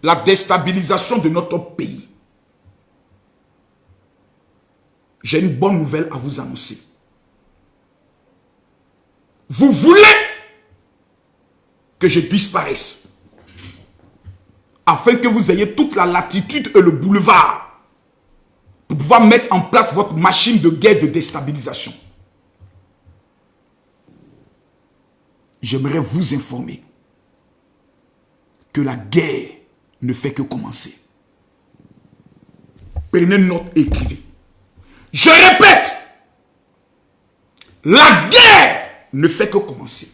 la déstabilisation de notre pays, j'ai une bonne nouvelle à vous annoncer. Vous voulez que je disparaisse afin que vous ayez toute la latitude et le boulevard pour pouvoir mettre en place votre machine de guerre de déstabilisation. J'aimerais vous informer que la guerre ne fait que commencer. Prenez note et écrivez. Je répète, la guerre ne fait que commencer.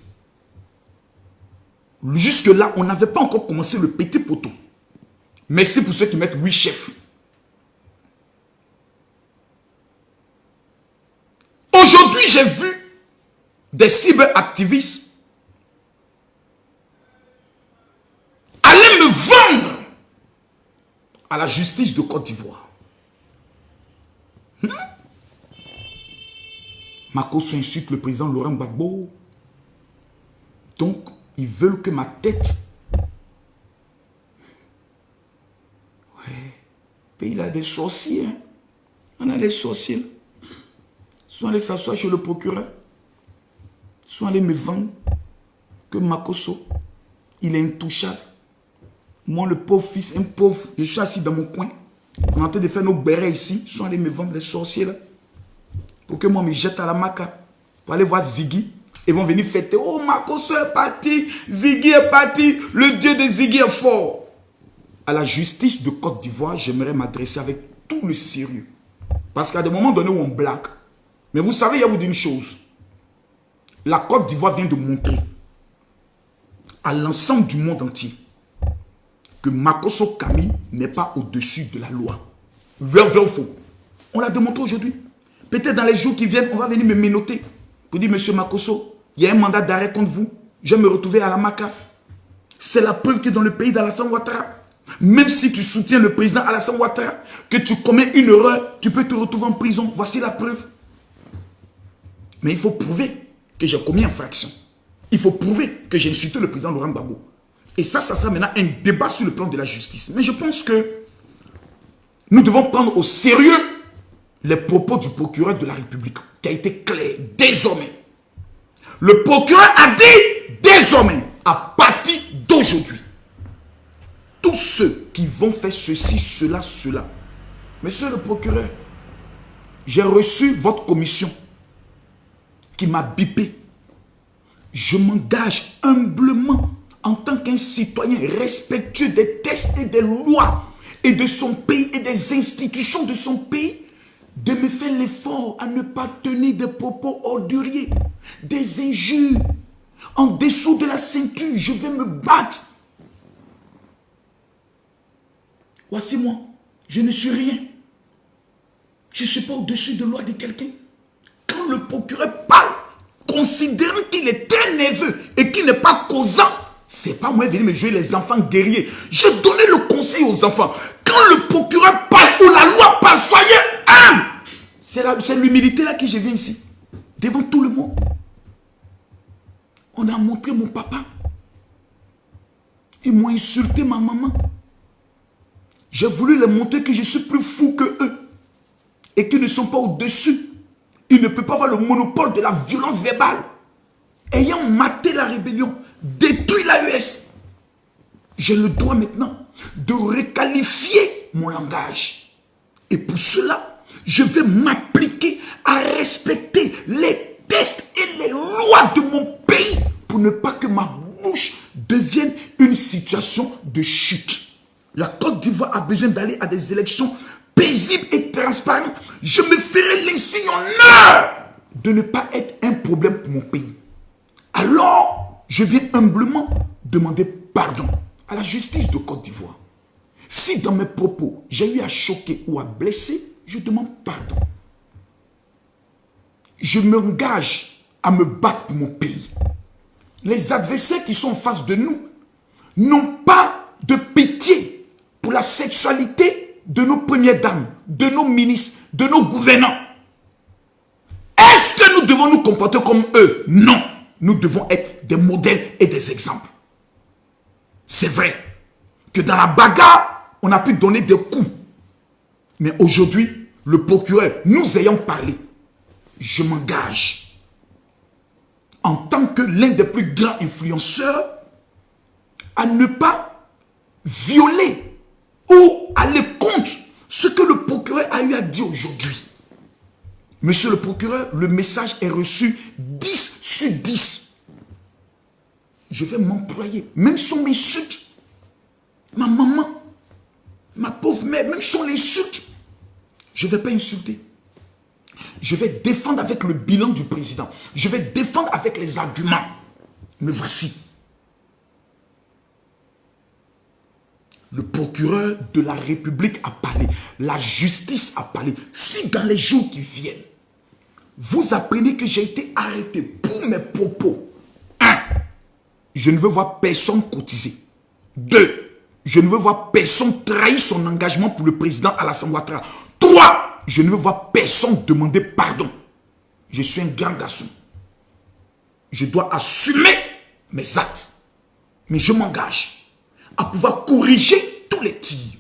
Jusque-là, on n'avait pas encore commencé le petit poteau. Merci pour ceux qui mettent oui, chef. Aujourd'hui, j'ai vu des cyberactivistes aller me vendre à la justice de Côte d'Ivoire. Makosso insulte le président Laurent Gbagbo. Donc, ils veulent que ma tête... Ouais. Le pays a des sorciers. Hein? On a des sorciers. Ils sont allés s'asseoir chez le procureur. Ils sont allés me vendre que Makosso, il est intouchable. Moi, le pauvre fils, un pauvre, je suis assis dans mon coin. On est en train de faire nos bérets ici. Ils sont allés me vendre les sorciers là. Pour que moi me jette à la maca. Pour aller voir Ziggy. Ils vont venir fêter. Oh, Makosso est parti. Ziggy est parti. Le dieu de Ziggy est fort. À la justice de Côte d'Ivoire, j'aimerais m'adresser avec tout le sérieux. Parce qu'à des moments donnés où on blague. Mais vous savez, il y a vous dire une chose. La Côte d'Ivoire vient de montrer à l'ensemble du monde entier que Makosso Camille n'est pas au-dessus de la loi. Vrai ou faux? On l'a démontré aujourd'hui. Peut-être dans les jours qui viennent, on va venir me menotter pour dire, monsieur Makosso, il y a un mandat d'arrêt contre vous. Je vais me retrouver à la Maca. C'est la preuve que dans le pays d'Alassane Ouattara, même si tu soutiens le président Alassane Ouattara, que tu commets une erreur, tu peux te retrouver en prison. Voici la preuve. Mais il faut prouver que j'ai commis infraction. Il faut prouver que j'ai insulté le président Laurent Gbagbo. Et ça sera maintenant un débat sur le plan de la justice. Mais je pense que nous devons prendre au sérieux les propos du procureur de la République, qui a été clair désormais. Le procureur a dit désormais, à partir d'aujourd'hui, tous ceux qui vont faire ceci, cela, cela. Monsieur le procureur, j'ai reçu votre commission qui m'a bipé. Je m'engage humblement en tant qu'un citoyen respectueux des textes et des lois et de son pays et des institutions de son pays, de me faire l'effort à ne pas tenir des propos orduriers, des injures, en dessous de la ceinture. Je vais me battre. Voici moi, je ne suis rien. Je ne suis pas au-dessus de la loi de quelqu'un. Quand le procureur parle, considérant qu'il est très nerveux et qu'il n'est pas causant, c'est pas moi venir me jouer les enfants guerriers. Je donnais le conseil aux enfants. Quand le procureur parle ou la loi parle, soyez humble. C'est l'humilité là que je viens ici. Devant tout le monde. On a montré mon papa. Ils m'ont insulté ma maman. J'ai voulu leur montrer que je suis plus fou que eux. Et qu'ils ne sont pas au-dessus. Ils ne peuvent pas avoir le monopole de la violence verbale. Ayant maté la rébellion, détruit l'AES, j'ai le droit maintenant de requalifier mon langage. Et pour cela, je vais m'appliquer à respecter les textes et les lois de mon pays pour ne pas que ma bouche devienne une situation de chute. La Côte d'Ivoire a besoin d'aller à des élections paisibles et transparentes. Je me ferai l'insigne honneur de ne pas être un problème pour mon pays. Alors, je viens humblement demander pardon à la justice de Côte d'Ivoire. Si dans mes propos, j'ai eu à choquer ou à blesser, je demande pardon. Je m'engage à me battre pour mon pays. Les adversaires qui sont en face de nous n'ont pas de pitié pour la sexualité de nos premières dames, de nos ministres, de nos gouvernants. Est-ce que nous devons nous comporter comme eux? Non. Nous devons être des modèles et des exemples. C'est vrai. que dans la bagarre, on a pu donner des coups. Mais aujourd'hui, le procureur, nous ayant parlé, je m'engage en tant que l'un des plus grands influenceurs à ne pas violer ou aller contre ce que le procureur a eu à dire aujourd'hui. Monsieur le procureur, le message est reçu 10 sur 10. Je vais m'employer, même si on m'insulte, ma maman, ma pauvre mère, même si on l'insulte, je ne vais pas insulter. Je vais défendre avec le bilan du président. Je vais défendre avec les arguments. Me voici. Le procureur de la République a parlé. La justice a parlé. Si dans les jours qui viennent, vous apprenez que j'ai été arrêté pour mes propos. 1. Je ne veux voir personne cotiser. 2. Je ne veux voir personne trahir son engagement pour le président Alassane Ouattara. 3. Je ne veux voir personne demander pardon. Je suis un grand garçon. Je dois assumer mes actes. Mais je m'engage à pouvoir corriger tous les tirs.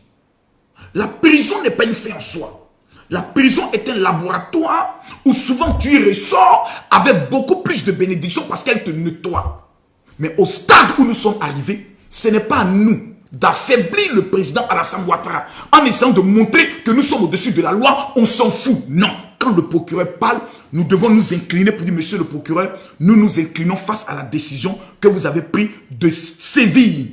La prison n'est pas une fin en soi. La prison est un laboratoire où souvent tu y ressors avec beaucoup plus de bénédictions parce qu'elle te nettoie. Mais au stade où nous sommes arrivés, ce n'est pas à nous d'affaiblir le président Alassane Ouattara en essayant de montrer que nous sommes au-dessus de la loi, on s'en fout. Non, quand le procureur parle, nous devons nous incliner pour dire, monsieur le procureur, nous nous inclinons face à la décision que vous avez prise de sévir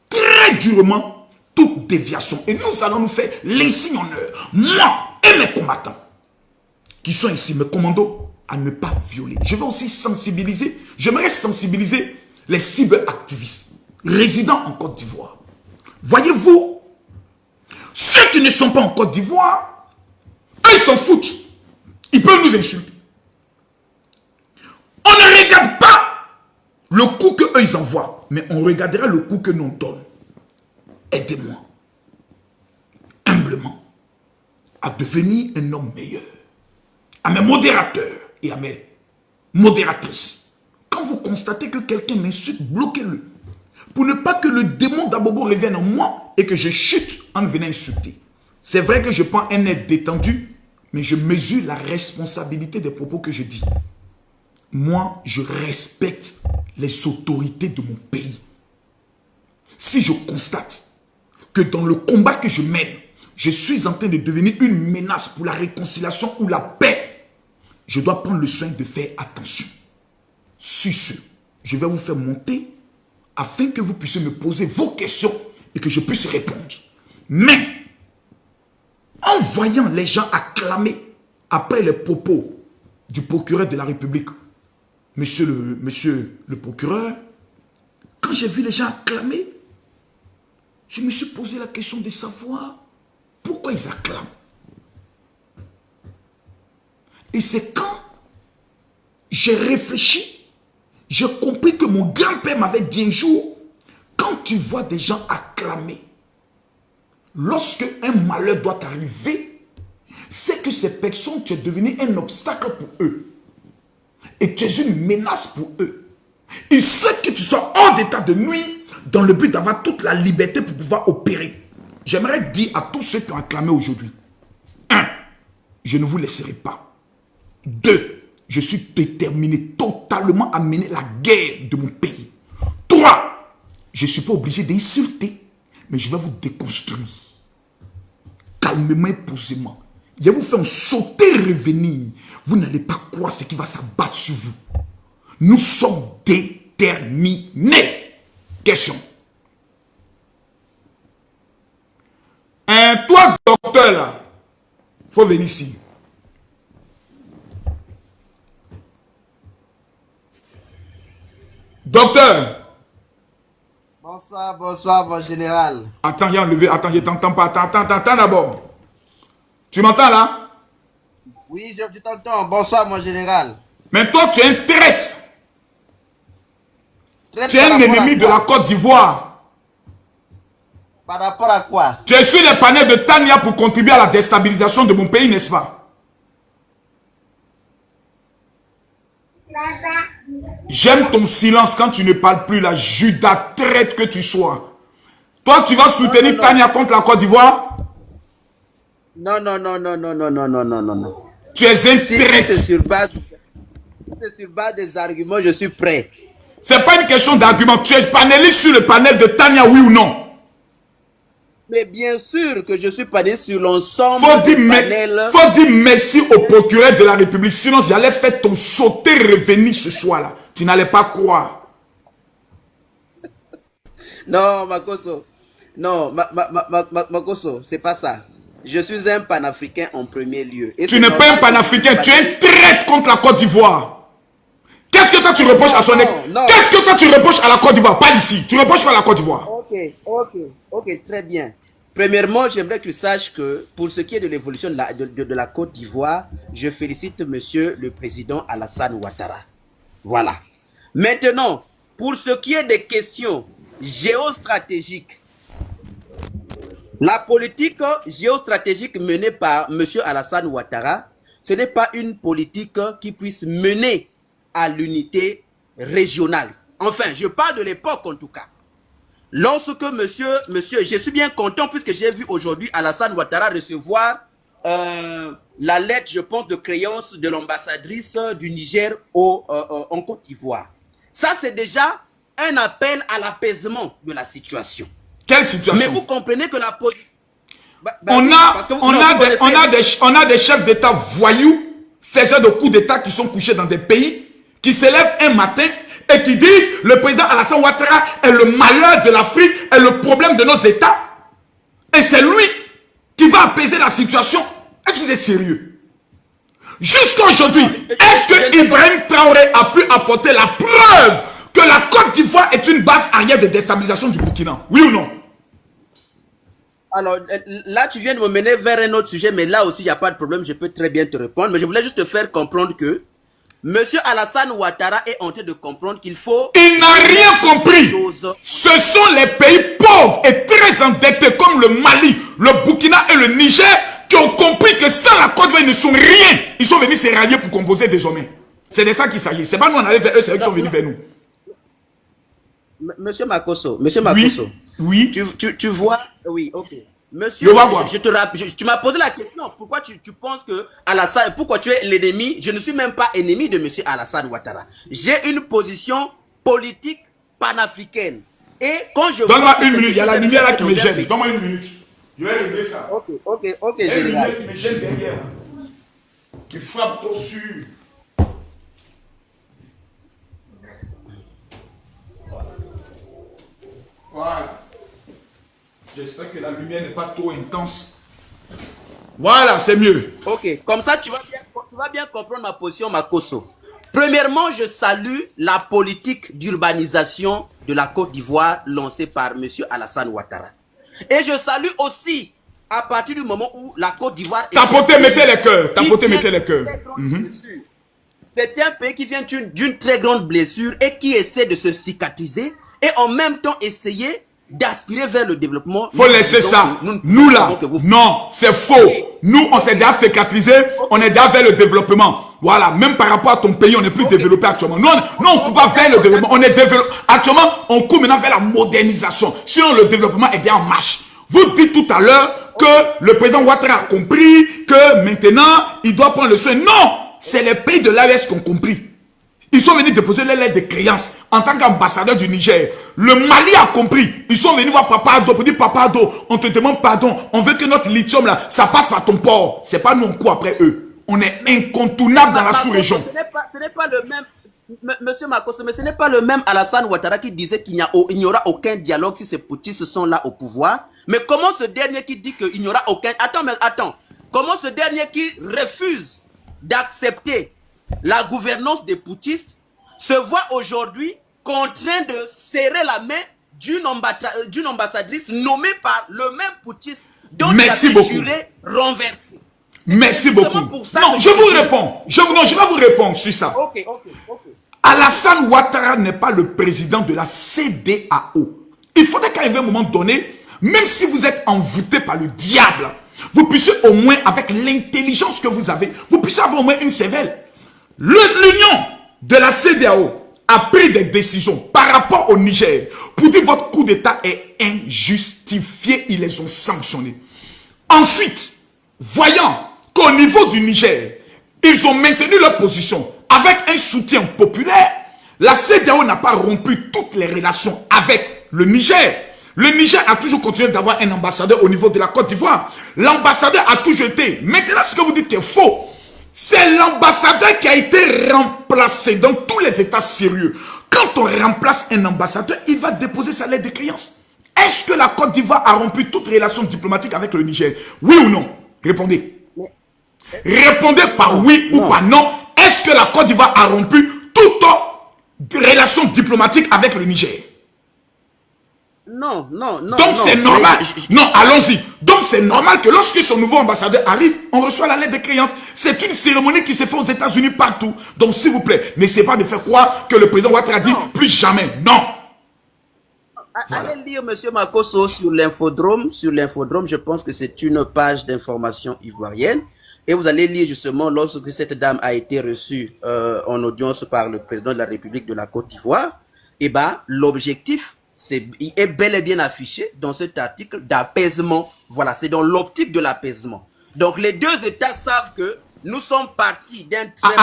très durement toute déviation. Et nous allons nous faire l'insigne honneur, moi et mes combattants qui sont ici, mes commandos, à ne pas violer. Je vais aussi sensibiliser, j'aimerais sensibiliser les cyberactivistes résidant en Côte d'Ivoire. Voyez-vous, ceux qui ne sont pas en Côte d'Ivoire, eux, ils s'en foutent. Ils peuvent nous insulter. On ne regarde pas le coup qu'eux, ils envoient, mais on regardera le coup que nous on donne. Aidez-moi, humblement, à devenir un homme meilleur. À mes modérateurs et à mes modératrices. Quand vous constatez que quelqu'un m'insulte, bloquez-le. Pour ne pas que le démon d'Abobo revienne en moi et que je chute en venant insulter. C'est vrai que je prends un air détendu, mais je mesure la responsabilité des propos que je dis. Moi, je respecte les autorités de mon pays. Si je constate que dans le combat que je mène, je suis en train de devenir une menace pour la réconciliation ou la paix, je dois prendre le soin de faire attention. Sur ce, je vais vous faire monter afin que vous puissiez me poser vos questions et que je puisse répondre. Mais, en voyant les gens acclamer après les propos du procureur de la République, monsieur le procureur, quand j'ai vu les gens acclamer, je me suis posé la question de savoir pourquoi ils acclament. Et c'est quand j'ai réfléchi, j'ai compris que mon grand-père m'avait dit un jour, quand tu vois des gens acclamer, lorsque un malheur doit arriver, c'est que ces personnes, tu es devenu un obstacle pour eux. Et tu es une menace pour eux. Ils souhaitent que tu sois hors d'état de nuit dans le but d'avoir toute la liberté pour pouvoir opérer. J'aimerais dire à tous ceux qui ont acclamé aujourd'hui, 1. Je ne vous laisserai pas. 2. Je suis déterminé totalement à mener la guerre de mon pays. 3. Je ne suis pas obligé d'insulter, mais je vais vous déconstruire. Calmement et posément. Je vais vous faire sauter et revenir. Vous n'allez pas croire ce qui va s'abattre sur vous. Nous sommes déterminés. Question. Toi, docteur, là, il faut venir ici. Docteur. Bonsoir, bonsoir, mon général. Attends, j'ai enlevé. Attends, je t'entends pas. Attends d'abord. Tu m'entends là? Oui, je t'entends. Bonsoir, mon général. Mais toi, tu es un traître. Tu es un ennemi de la Côte d'Ivoire. Par rapport à quoi? Tu es sur les panneaux de Tania pour contribuer à la déstabilisation de mon pays, n'est-ce pas? J'aime ton silence quand tu ne parles plus, la Judas traite que tu sois. Toi, tu vas soutenir Tania contre la Côte d'Ivoire? Non, non, non, non, non, non, non, non, non, non, non. Tu es un Si traître. c'est sur base des arguments, je suis prêt. C'est pas une question d'argument. Tu es panéliste sur le panel de Tania, oui ou non? Mais bien sûr que je suis panéliste sur l'ensemble Faut du panel. faut dire merci au procureur de la République. Sinon, j'allais faire ton sauter revenir ce soir-là. Tu n'allais pas croire. Non, Makoso. Non, Makoso, c'est pas ça. Je suis un panafricain en premier lieu. Et Tu n'es pas un panafricain, tu es un traître contre la Côte d'Ivoire. Qu'est-ce que toi tu reproches à son Qu'est-ce que toi tu reproches à la Côte d'Ivoire? Pas d'ici. Tu reproches quoi à la Côte d'Ivoire? Ok, très bien. Premièrement, j'aimerais que tu saches que pour ce qui est de l'évolution de la Côte d'Ivoire, je félicite monsieur le président Alassane Ouattara. Voilà. Maintenant, pour ce qui est des questions géostratégiques, la politique géostratégique menée par monsieur Alassane Ouattara, ce n'est pas une politique qui puisse mener à l'unité régionale. Enfin, je parle de l'époque en tout cas. Lorsque monsieur, je suis bien content puisque j'ai vu aujourd'hui Alassane Ouattara recevoir la lettre, je pense, de créance de l'ambassadrice du Niger en Côte d'Ivoire. Ça, c'est déjà un appel à l'apaisement de la situation. Quelle situation? Mais vous comprenez que la politique... On a des chefs d'État voyous, faiseurs de coups d'État qui sont couchés dans des pays, qui se lèvent un matin et qui disent le président Alassane Ouattara est le malheur de l'Afrique, est le problème de nos États. Et c'est lui qui va apaiser la situation. Est-ce que vous êtes sérieux? Jusqu'à aujourd'hui, est-ce que Ibrahim Traoré a pu apporter la preuve que la Côte d'Ivoire est une base arrière de déstabilisation du Burkina? Oui ou non? Alors, là, tu viens de me mener vers un autre sujet, mais là aussi, il n'y a pas de problème, je peux très bien te répondre. Mais je voulais juste te faire comprendre que monsieur Alassane Ouattara est en train de comprendre qu'il faut... Il n'a rien compris. Ce sont les pays pauvres et très endettés comme le Mali, le Burkina et le Niger qui ont compris que sans la Côte d'Ivoire, ils ne sont rien. Ils sont venus se rallier pour composer désormais. C'est de ça qu'il s'agit. C'est pas nous, on allait vers eux, c'est eux qui sont venus vers nous. Monsieur Makoso, oui. Tu vois, oui, ok. Monsieur, tu m'as posé la question, pourquoi tu penses que Alassane, pourquoi tu es l'ennemi? Je ne suis même pas ennemi de monsieur Alassane Ouattara. J'ai une position politique panafricaine. Et quand je donne-moi une minute, il y a la lumière là qui me gêne. Donne-moi une minute. Je vais régler ça. Ok, il y a une général. lumière qui me gêne derrière. Qui frappe trop sur. Voilà. J'espère que la lumière n'est pas trop intense. Voilà, c'est mieux. Ok, comme ça tu vas bien comprendre ma position, Makoso. Premièrement, je salue la politique d'urbanisation de la Côte d'Ivoire lancée par M. Alassane Ouattara. Et je salue aussi, à partir du moment où la Côte d'Ivoire... Tapotez, mettez les cœurs. Tapotez, mettez les cœurs. C'est un pays qui vient d'une très grande blessure et qui essaie de se cicatriser et en même temps essayer d'aspirer vers le développement. Faut laisser ça. Nous là, non, c'est faux. Nous, on s'est déjà cicatrisé, on est déjà vers le développement. Voilà, même par rapport à ton pays, on n'est plus développé actuellement. Non, on ne court pas vers le développement. On est développé. Actuellement, on court maintenant vers la modernisation. Sinon, le développement est déjà en marche. Vous dites tout à l'heure que le président Ouattara a compris que maintenant, il doit prendre le soin. Non, c'est les pays de l'AES qui ont compris. Ils sont venus déposer les lettres de créance en tant qu'ambassadeur du Niger. Le Mali a compris. Ils sont venus voir Papa Ado pour dire Papa Ado, on te demande pardon. On veut que notre lithium là, ça passe par ton port. C'est pas nous on court après eux. On est incontournable dans la sous-région. Ce n'est pas le même, monsieur Makoso, mais ce n'est pas le même Alassane Ouattara qui disait qu'il n'y aura aucun dialogue si ces putschistes sont là au pouvoir. Mais comment ce dernier qui dit qu'il n'y aura aucun... Attends. Comment ce dernier qui refuse d'accepter la gouvernance des putschistes se voit aujourd'hui contraint de serrer la main d'une ambassadrice nommée par le même putschiste dont il a juré renversé. Merci beaucoup. Non, je vous réponds. Je vais vous répondre sur ça. Ok. Alassane Ouattara n'est pas le président de la CEDEAO. Il faudrait qu'à un moment donné, même si vous êtes envoûté par le diable, vous puissiez au moins, avec l'intelligence que vous avez, vous puissiez avoir au moins une cervelle. L'union de la CEDEAO a pris des décisions par rapport au Niger pour dire votre coup d'État est injustifié, ils les ont sanctionnés. Ensuite, voyant qu'au niveau du Niger, ils ont maintenu leur position avec un soutien populaire, la CEDEAO n'a pas rompu toutes les relations avec le Niger. Le Niger a toujours continué d'avoir un ambassadeur au niveau de la Côte d'Ivoire. L'ambassadeur a toujours été. Maintenant, ce que vous dites qui est faux, c'est l'ambassadeur qui a été remplacé dans tous les États sérieux. Quand on remplace un ambassadeur, il va déposer sa lettre de créance. Est-ce que la Côte d'Ivoire a rompu toute relation diplomatique avec le Niger? Oui ou non? Répondez. Répondez par oui ou par non. Est-ce que la Côte d'Ivoire a rompu toute relation diplomatique avec le Niger? Non. Donc c'est normal. Non, allons-y. Donc c'est normal que lorsque son nouveau ambassadeur arrive, on reçoit la lettre de créance. C'est une cérémonie qui se fait aux États-Unis partout. Donc s'il vous plaît, n'essayez pas de faire croire que le président Ouattara dit plus jamais. Non. Voilà. Allez lire M. Makosso sur l'infodrome. Sur l'infodrome, je pense que c'est une page d'information ivoirienne. Et vous allez lire justement lorsque cette dame a été reçue en audience par le président de la République de la Côte d'Ivoire. Et bien, l'objectif, il est bel et bien affiché dans cet article d'apaisement. Voilà, c'est dans l'optique de l'apaisement. Donc, les deux États savent que nous sommes partis d'un très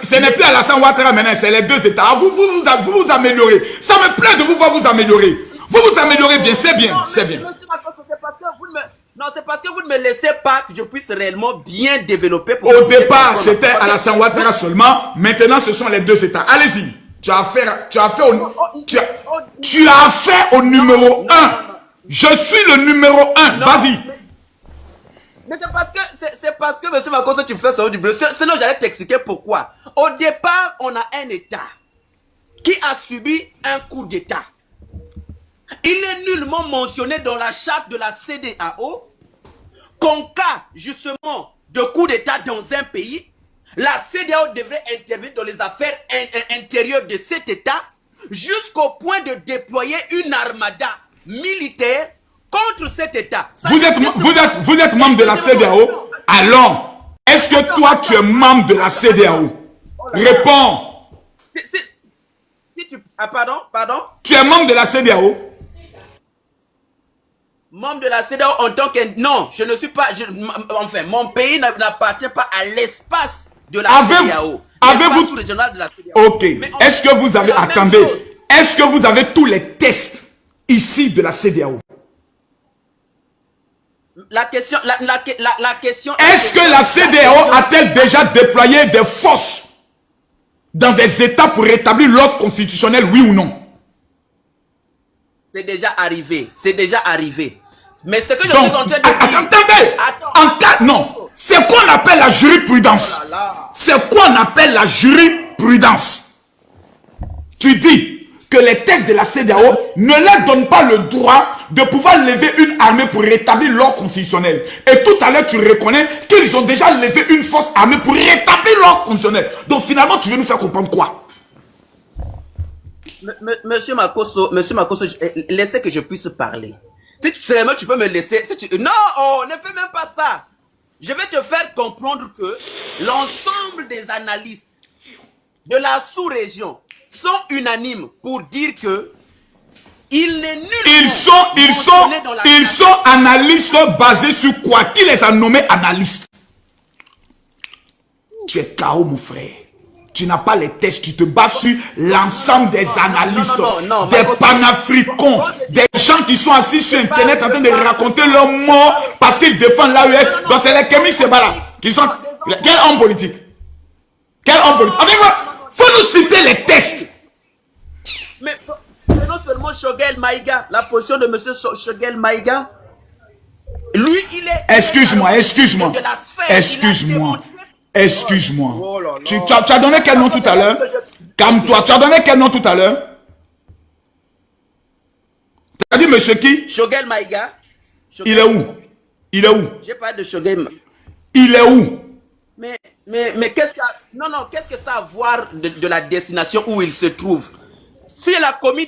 ce n'est plus Alassane Ouattara maintenant, c'est les deux États. Vous vous améliorez. Ça me plaît de vous voir vous améliorer. Vous vous améliorez bien, c'est bien, c'est bien. Non, c'est parce que vous ne me laissez pas que je puisse réellement bien développer. Au départ, c'était Alassane Ouattara seulement. Maintenant, ce sont les deux États. Allez-y. Tu as affaire au numéro 1. Je suis le numéro 1. Vas-y. Mais c'est parce que M. Makosso, tu me fais ça du bleu. Sinon, j'allais t'expliquer pourquoi. Au départ, on a un État qui a subi un coup d'État. Il est nullement mentionné dans la charte de la CEDEAO qu'en cas, justement, de coup d'État dans un pays, la CEDEAO devrait intervenir dans les affaires intérieures de cet État jusqu'au point de déployer une armada militaire contre cet État. Vous êtes membre de la CEDEAO? Alors, est-ce que toi, tu es membre de la CEDEAO? Réponds. Pardon? Tu es membre de la CEDEAO? Membre de la CEDEAO en tant que... Non, je ne suis pas... Enfin, mon pays n'appartient pas à l'espace de la CEDEAO. Avez-vous... régional de la CEDEAO. Ok. Est-ce que vous avez... Attendez. Est-ce que vous avez tous les tests ici de la CEDEAO? La question... La question... Est-ce que la CEDEAO a-t-elle déjà déployé des forces dans des États pour rétablir l'ordre constitutionnel, oui ou non? C'est déjà arrivé. C'est déjà arrivé. Mais ce que je suis en train de dire... Attendez. Non. C'est quoi on appelle la jurisprudence? C'est quoi on appelle la jurisprudence? Tu dis que les textes de la CEDEAO ne leur donnent pas le droit de pouvoir lever une armée pour rétablir l'ordre constitutionnel. Et tout à l'heure, tu reconnais qu'ils ont déjà levé une force armée pour rétablir l'ordre constitutionnel. Donc finalement, tu veux nous faire comprendre quoi? Monsieur Makosso, laissez que je puisse parler. Si sérieusement tu peux me laisser... Non, ne fais même pas ça. Je vais te faire comprendre que l'ensemble des analystes de la sous-région sont unanimes pour dire que il n'est nul. Ils sont analystes basés sur quoi? Qui les a nommés analystes? Tu es KO, mon frère. Tu n'as pas les tests, tu te bases sur l'ensemble des analystes, des panafricains, des gens qui sont assis sur Internet en train de raconter leur mort parce qu'ils défendent l'AES. Donc c'est les Kémy Sebala qui sont... Quel homme politique? Quel homme politique? Faut nous citer les tests. Mais non seulement Choguel Maïga, la position de M. Choguel Maïga, lui il est... Excuse-moi. Oh là là. Tu as donné quel nom tout à l'heure? Calme-toi. Tu as donné quel nom tout à l'heure? Tu as dit monsieur qui? Choguel Maïga. Il est où? J'ai pas de Choguel. Il est où? Mais qu'est-ce que... Non, qu'est-ce que ça a à voir de la destination où il se trouve? Si la commis...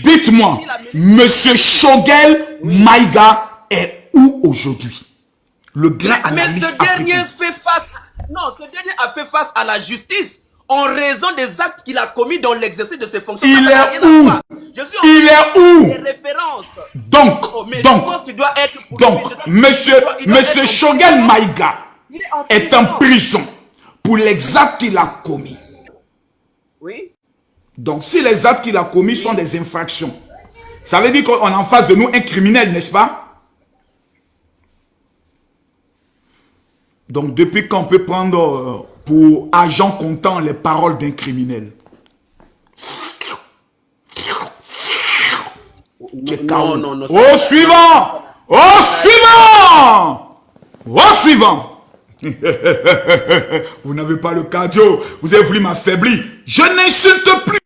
Dites-moi, monsieur Choguel Maïga est où aujourd'hui? Le grand analyste africain. Ce dernier a fait face à la justice en raison des actes qu'il a commis dans l'exercice de ses fonctions. Il est où? Il est où? Des références. Donc, monsieur Choguel Maïga est en prison pour les actes qu'il a commis. Oui. Donc, si les actes qu'il a commis sont des infractions, ça veut dire qu'on a en face de nous un criminel, n'est-ce pas? Donc, depuis quand on peut prendre pour agent comptant les paroles d'un criminel? Non. Au suivant! Au suivant! Au suivant! Vous n'avez pas le cardio, vous avez voulu m'affaiblir. Je n'insulte plus.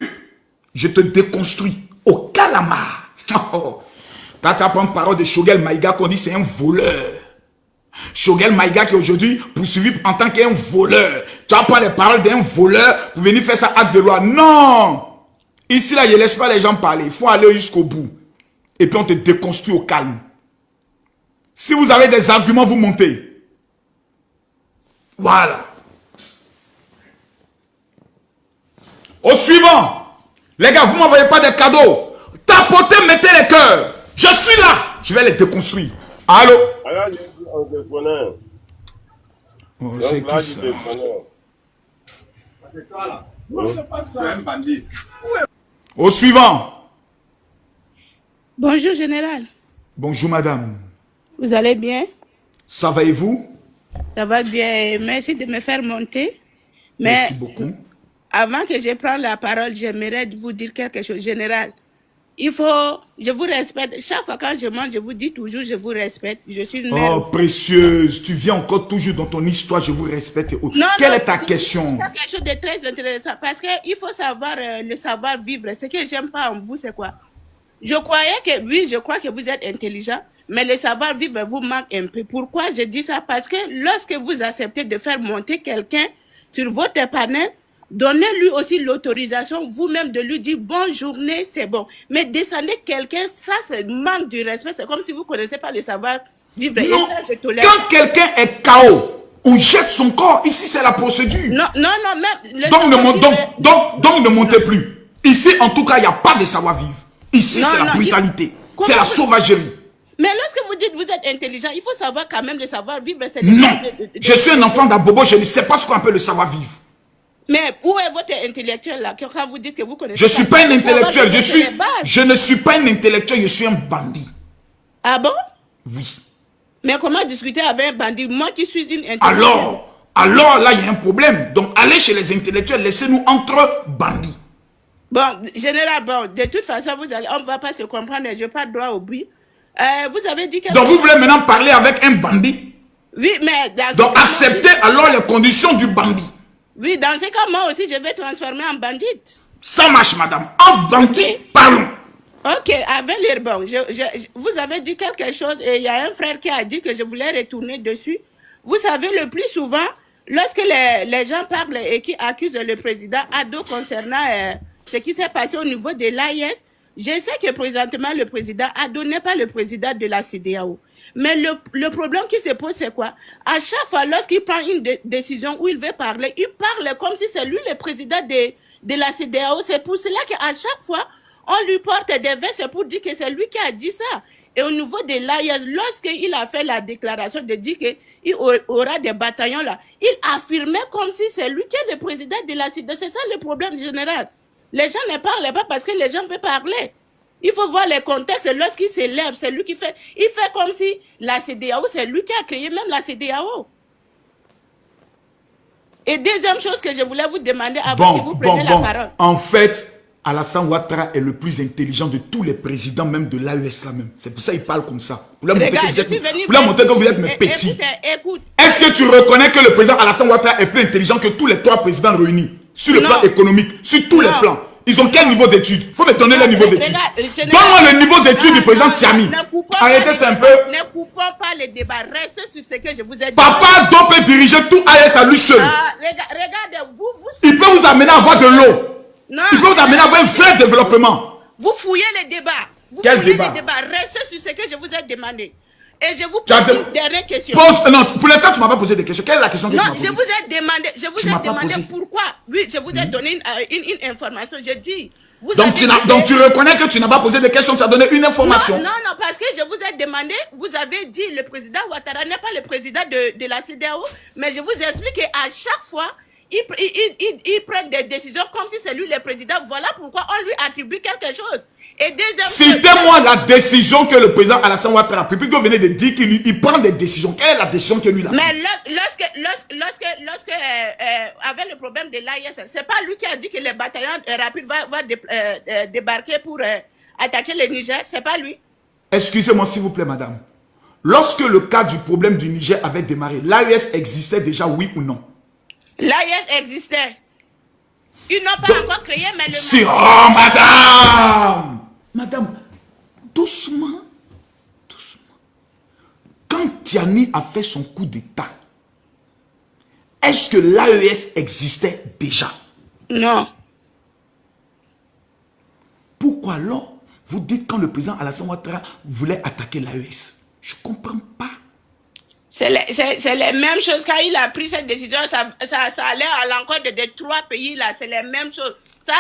Je te déconstruis au calamar. Quand tu apprends parole de Choguel Maïga qu'on dit c'est un voleur. Choguel Maïga qui est aujourd'hui poursuivi en tant qu'un voleur. Tu apprends les paroles d'un voleur pour venir faire ça acte de loi. Non! Ici là, je ne laisse pas les gens parler. Il faut aller jusqu'au bout. Et puis on te déconstruit au calme. Si vous avez des arguments, vous montez. Voilà. Au suivant. Les gars, vous ne m'envoyez pas des cadeaux. Tapotez, mettez les cœurs. Je suis là. Je vais les déconstruire. Allô? Oh, c'est qui ça? Au suivant. Bonjour, général. Bonjour, madame. Vous allez bien? Ça va et vous? Ça va bien. Merci de me faire monter. Mais merci beaucoup. Avant que je prenne la parole, j'aimerais vous dire quelque chose. Général, je vous respecte. Chaque fois quand je monte, je vous dis toujours, je vous respecte. Je suis une mère. Oh, précieuse, tu viens encore toujours dans ton histoire, je vous respecte. Non, quelle est ta question? C'est quelque chose de très intéressant. Parce qu'il faut savoir, le savoir-vivre. Ce que j'aime pas en vous, c'est quoi? Je croyais que, oui, je crois que vous êtes intelligent, mais le savoir-vivre vous manque un peu. Pourquoi je dis ça? Parce que lorsque vous acceptez de faire monter quelqu'un sur votre panel, donnez-lui aussi l'autorisation vous-même de lui dire bonne journée, c'est bon. Mais descendez quelqu'un, ça c'est manque du respect. C'est comme si vous ne connaissez pas le savoir-vivre. Et ça, je tolère. Quand quelqu'un est KO, on jette son corps. Ici, c'est la procédure. Non, même... Donc, ne montez plus. Ici, en tout cas, il n'y a pas de savoir-vivre. Ici, c'est la brutalité. C'est la sauvagerie. Mais lorsque vous dites que vous êtes intelligent, il faut savoir quand même le savoir-vivre. Non, je suis un enfant d'Abobo, je ne sais pas ce qu'on appelle le savoir-vivre. Mais où est votre intellectuel là? Quand vous dites que vous connaissez... Je ne suis pas un intellectuel, je ne suis pas un intellectuel, je suis un bandit. Ah bon? Oui. Mais comment discuter avec un bandit? Moi qui suis une intellectuelle. Alors là, il y a un problème. Donc, allez chez les intellectuels, laissez-nous entre bandits. Bon, général, bon, de toute façon, on ne va pas se comprendre, je n'ai pas droit au bruit. Vous avez dit que... Donc, vous voulez maintenant parler avec un bandit? Oui, mais... Donc, acceptez alors les conditions du bandit. Oui, dans ce cas, moi aussi, je vais transformer en bandite. Ça marche, madame. En bandit, parlons. Ok, avec l'urban, vous avez dit quelque chose et il y a un frère qui a dit que je voulais retourner dessus. Vous savez, le plus souvent, lorsque les gens parlent et qui accusent le président Ado concernant ce qui s'est passé au niveau de l'AIS, je sais que présentement, le président Ado n'est pas le président de la CEDEAO. Mais le problème qui se pose, c'est quoi? À chaque fois, lorsqu'il prend une décision où il veut parler, il parle comme si c'est lui le président de la CEDEAO. C'est pour cela qu'à chaque fois, on lui porte des vestes, c'est pour dire que c'est lui qui a dit ça. Et au niveau de l'AIS, lorsqu'il a fait la déclaration de dire qu'il aura des bataillons là, il affirmait comme si c'est lui qui est le président de la CEDEAO. C'est ça le problème général. Les gens ne parlent pas parce que les gens veulent parler. Il faut voir les contextes. Lorsqu'il s'élève, c'est lui qui fait... Il fait comme si la CEDEAO, c'est lui qui a créé même la CEDEAO. Et deuxième chose que je voulais vous demander avant que vous preniez la parole. En fait, Alassane Ouattara est le plus intelligent de tous les présidents, même de l'AES là même. C'est pour ça qu'il parle comme ça. Vous voulez montrer que vous êtes mes petits. Écoute. Est-ce que tu reconnais que le président Alassane Ouattara est plus intelligent que tous les 3 présidents réunis? Sur le plan économique, sur tous les plans. Ils ont quel niveau d'études? Il faut me donner le niveau d'études. Donne-moi le niveau d'études du président Tiami. Arrêtez, c'est un peu. Ne coupons pas les débats. Restez sur ce que je vous ai dit. Papa Ado peut diriger tout AES à lui seul. Regardez, il peut vous amener à avoir de l'eau. Il peut vous amener à avoir un vrai développement. Vous fouillez les débats. Quel débat? Restez sur ce que je vous ai demandé. Et je vous Tu as pose de- une dernière question. Non, pour l'instant, tu ne m'as pas posé des questions. Quelle est la question que tu Non, m'as posée? je vous ai demandé, Tu m'as pas posé. pourquoi. Oui, je vous ai donné une information. Je dis, vous Donc, avez donc tu reconnais que tu n'as pas posé de questions, tu as donné une information. Non, parce que je vous ai demandé, vous avez dit le président Ouattara n'est pas le président de la CEDEAO, mais je vous explique qu'à chaque fois, ils prennent des décisions comme si c'est lui le président. Voilà pourquoi on lui attribue quelque chose. Et deuxième Citez-moi la décision que le président Alassane Ouattara, puis que vous venez de dire qu'il prend des décisions. Quelle est la décision que lui a prise? Mais lorsque avec le problème de l'AIS, c'est pas lui qui a dit que les bataillons rapides va débarquer pour attaquer le Niger, c'est pas lui. Excusez-moi s'il vous plaît, madame. Lorsque le cas du problème du Niger avait démarré, l'AES existait déjà, oui ou non? L'AIS existait. Ils n'ont pas encore créé, mais le... Si, oh, madame! Madame, doucement, doucement. Quand Tiani a fait son coup d'État, est-ce que l'AES existait déjà? Non. Pourquoi alors vous dites quand le président Alassane Ouattara voulait attaquer l'AES? Je ne comprends pas. C'est les mêmes choses. Quand il a pris cette décision, ça allait à l'encontre de trois pays là. C'est les mêmes choses. Ça,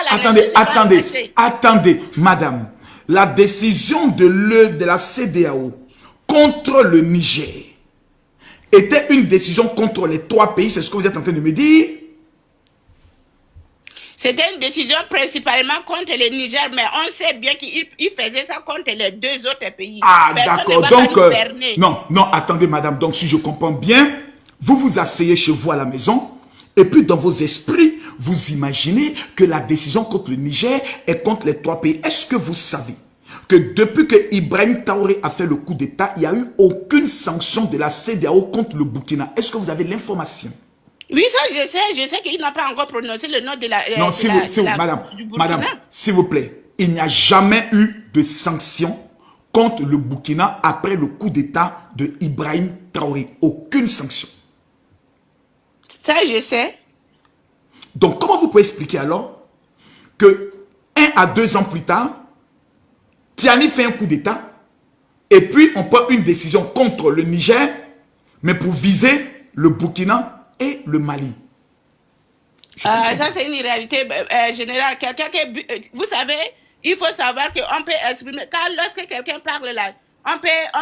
Attendez, madame. La décision de la CEDEAO contre le Niger était une décision contre les trois pays. C'est ce que vous êtes en train de me dire? C'était une décision principalement contre le Niger, mais on sait bien qu'il faisait ça contre les deux autres pays. Ah, d'accord. Donc, non, attendez, madame. Donc, si je comprends bien, vous vous asseyez chez vous à la maison, et puis dans vos esprits, vous imaginez que la décision contre le Niger est contre les trois pays. Est-ce que vous savez que depuis que Ibrahim Traoré a fait le coup d'État, il n'y a eu aucune sanction de la CEDEAO contre le Burkina? Est-ce que vous avez l'information? Oui, ça, je sais qu'il n'a pas encore prononcé le nom de la... Non, madame, s'il vous plaît, il n'y a jamais eu de sanction contre le Burkina après le coup d'État de Ibrahim Traoré. Aucune sanction. Ça, je sais. Donc, comment vous pouvez expliquer alors que 1 à 2 ans plus tard, Tiani fait un coup d'État et puis on prend une décision contre le Niger, mais pour viser le Burkina et le Mali? Ça, c'est une réalité générale. Vous savez, il faut savoir qu'on peut exprimer. Car lorsque quelqu'un parle là, on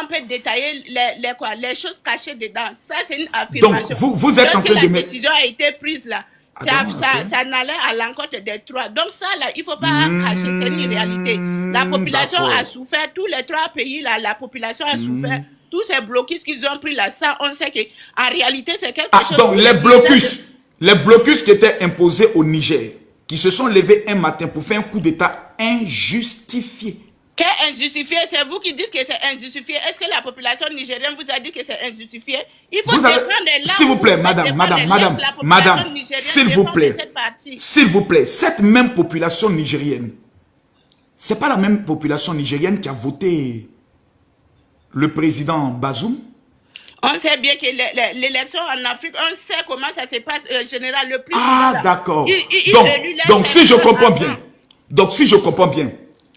peut détailler les choses cachées dedans. Ça, c'est une affirmation. Donc, vous êtes en train de la décision a été prise là, ça n'allait à l'encontre des trois. Donc ça, là, il ne faut pas cacher, c'est une réalité. La population a souffert, tous les trois pays là, la population a souffert. Tous ces blocus qu'ils ont pris là, ça, on sait qu'en réalité, c'est quelque chose... Donc, les blocus qui étaient imposés au Niger, qui se sont levés un matin pour faire un coup d'État injustifié. Qu'est injustifié? C'est vous qui dites que c'est injustifié. Est-ce que la population nigérienne vous a dit que c'est injustifié? Il faut défendre là. S'il vous plaît, madame, s'il vous plaît, cette même population nigérienne, c'est pas la même population nigérienne qui a voté le président Bazoum? On sait bien que l'élection en Afrique, on sait comment ça se passe, général, le plus... Ah, d'accord. Donc, si je comprends bien,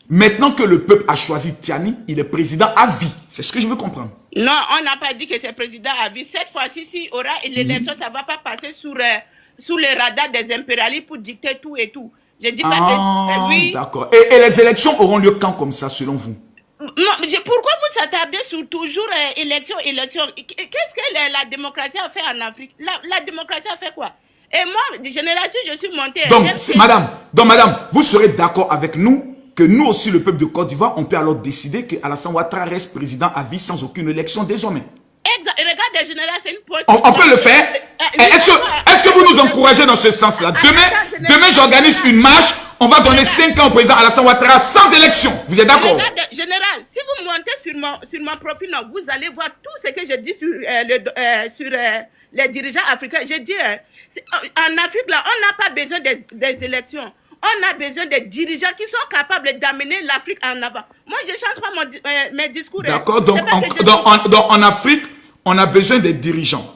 maintenant que le peuple a choisi Tiani, il est président à vie. C'est ce que je veux comprendre. Non, on n'a pas dit que c'est président à vie. Cette fois-ci, s'il y aura l'élection, ça ne va pas passer sous le radar des impérialistes pour dicter tout et tout. Je dis pas que... oui. D'accord. Et les élections auront lieu quand comme ça, selon vous? Non, pourquoi vous attardez sur toujours élection? Qu'est-ce que la démocratie a fait en Afrique? La démocratie a fait quoi? Et moi, de génération, je suis montée... Donc, madame, vous serez d'accord avec nous que nous aussi, le peuple de Côte d'Ivoire, on peut alors décider que Alassane Ouattara reste président à vie sans aucune élection désormais? Regarde, de génération, c'est une politique. On peut le faire? Est-ce que vous nous encouragez dans ce sens-là? Demain, j'organise une marche. On va donner 5 ans au président Alassane Ouattara sans élection. Vous êtes d'accord? Général, si vous montez sur mon profil, vous allez voir tout ce que je dis sur les dirigeants africains. Je dis, en Afrique, là, on n'a pas besoin des élections. On a besoin de dirigeants qui sont capables d'amener l'Afrique en avant. Moi, je ne change pas mes discours. D'accord, donc en Afrique, on a besoin des dirigeants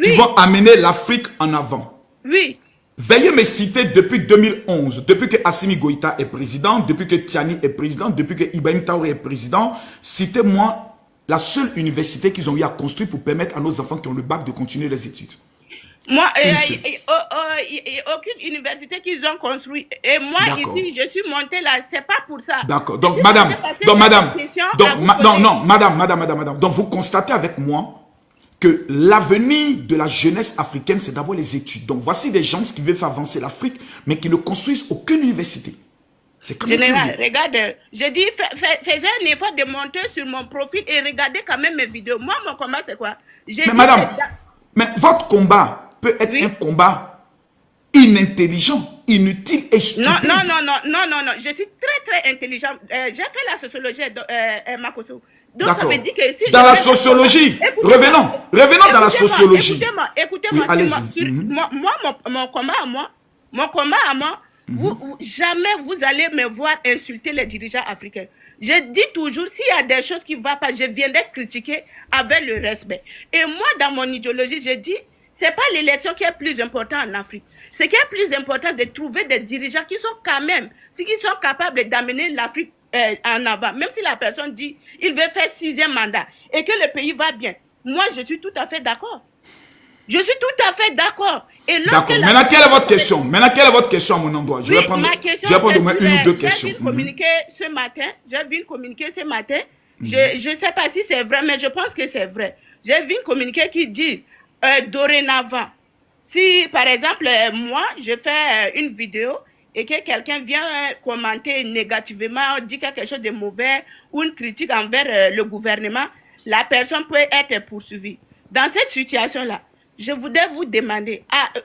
qui vont amener l'Afrique en avant. Oui. Veuillez me citer depuis 2011, depuis que Assimi Goïta est président, depuis que Tiani est président, depuis que Ibrahim Traoré est président, citez-moi la seule université qu'ils ont eu à construire pour permettre à nos enfants qui ont le bac de continuer les études. Moi, Une seule. aucune université qu'ils ont construit. Et moi, D'accord. ici, je suis montée là. C'est pas pour ça. D'accord. Je Donc, suis madame, montée parce que donc, j'ai madame, des questions donc, à vous non, poser. non, madame. Donc, vous constatez avec moi que l'avenir de la jeunesse africaine, c'est d'abord les études. Donc, voici des gens qui veulent faire avancer l'Afrique, mais qui ne construisent aucune université. C'est quand même Général, curieux. regarde, j'ai dit, faisais un effort de monter sur mon profil et regardez quand même mes vidéos. Moi, mon combat, c'est quoi? J'ai Mais dit, madame, mais votre combat peut être Oui. un combat inintelligent, inutile et stupide. non, je suis très intelligent. J'ai fait la sociologie, Makoto. Donc, ça D'accord. veut dire que si Dans je la fais- sociologie, Écoutez-moi, revenons dans la sociologie. Écoutez-moi, Oui, allez-y. mon combat à moi, jamais vous allez me voir insulter les dirigeants africains. Je dis toujours, s'il y a des choses qui ne vont pas, je viendrai critiquer avec le respect. Et moi, dans mon idéologie, je dis, ce n'est pas l'élection qui est plus importante en Afrique. Ce qui est plus important, de trouver des dirigeants qui sont quand même, qui sont capables d'amener l'Afrique en avant. Même si la personne dit, il veut faire 6e mandat et que le pays va bien. Moi, je suis tout à fait d'accord. Je suis tout à fait d'accord. D'accord. Maintenant, quelle est votre question? Maintenant, quelle est votre question à mon endroit? Je vais prendre, ma question, je vais prendre au moins une ou deux questions. J'ai vu communiquer ce matin. Je ne sais pas si c'est vrai, mais je pense que c'est vrai. J'ai vu communiquer qui disent dorénavant, si par exemple, moi, je fais une vidéo et que quelqu'un vient commenter négativement, dit quelque chose de mauvais ou une critique envers le gouvernement, la personne peut être poursuivie. Dans cette situation-là, je voudrais vous demander,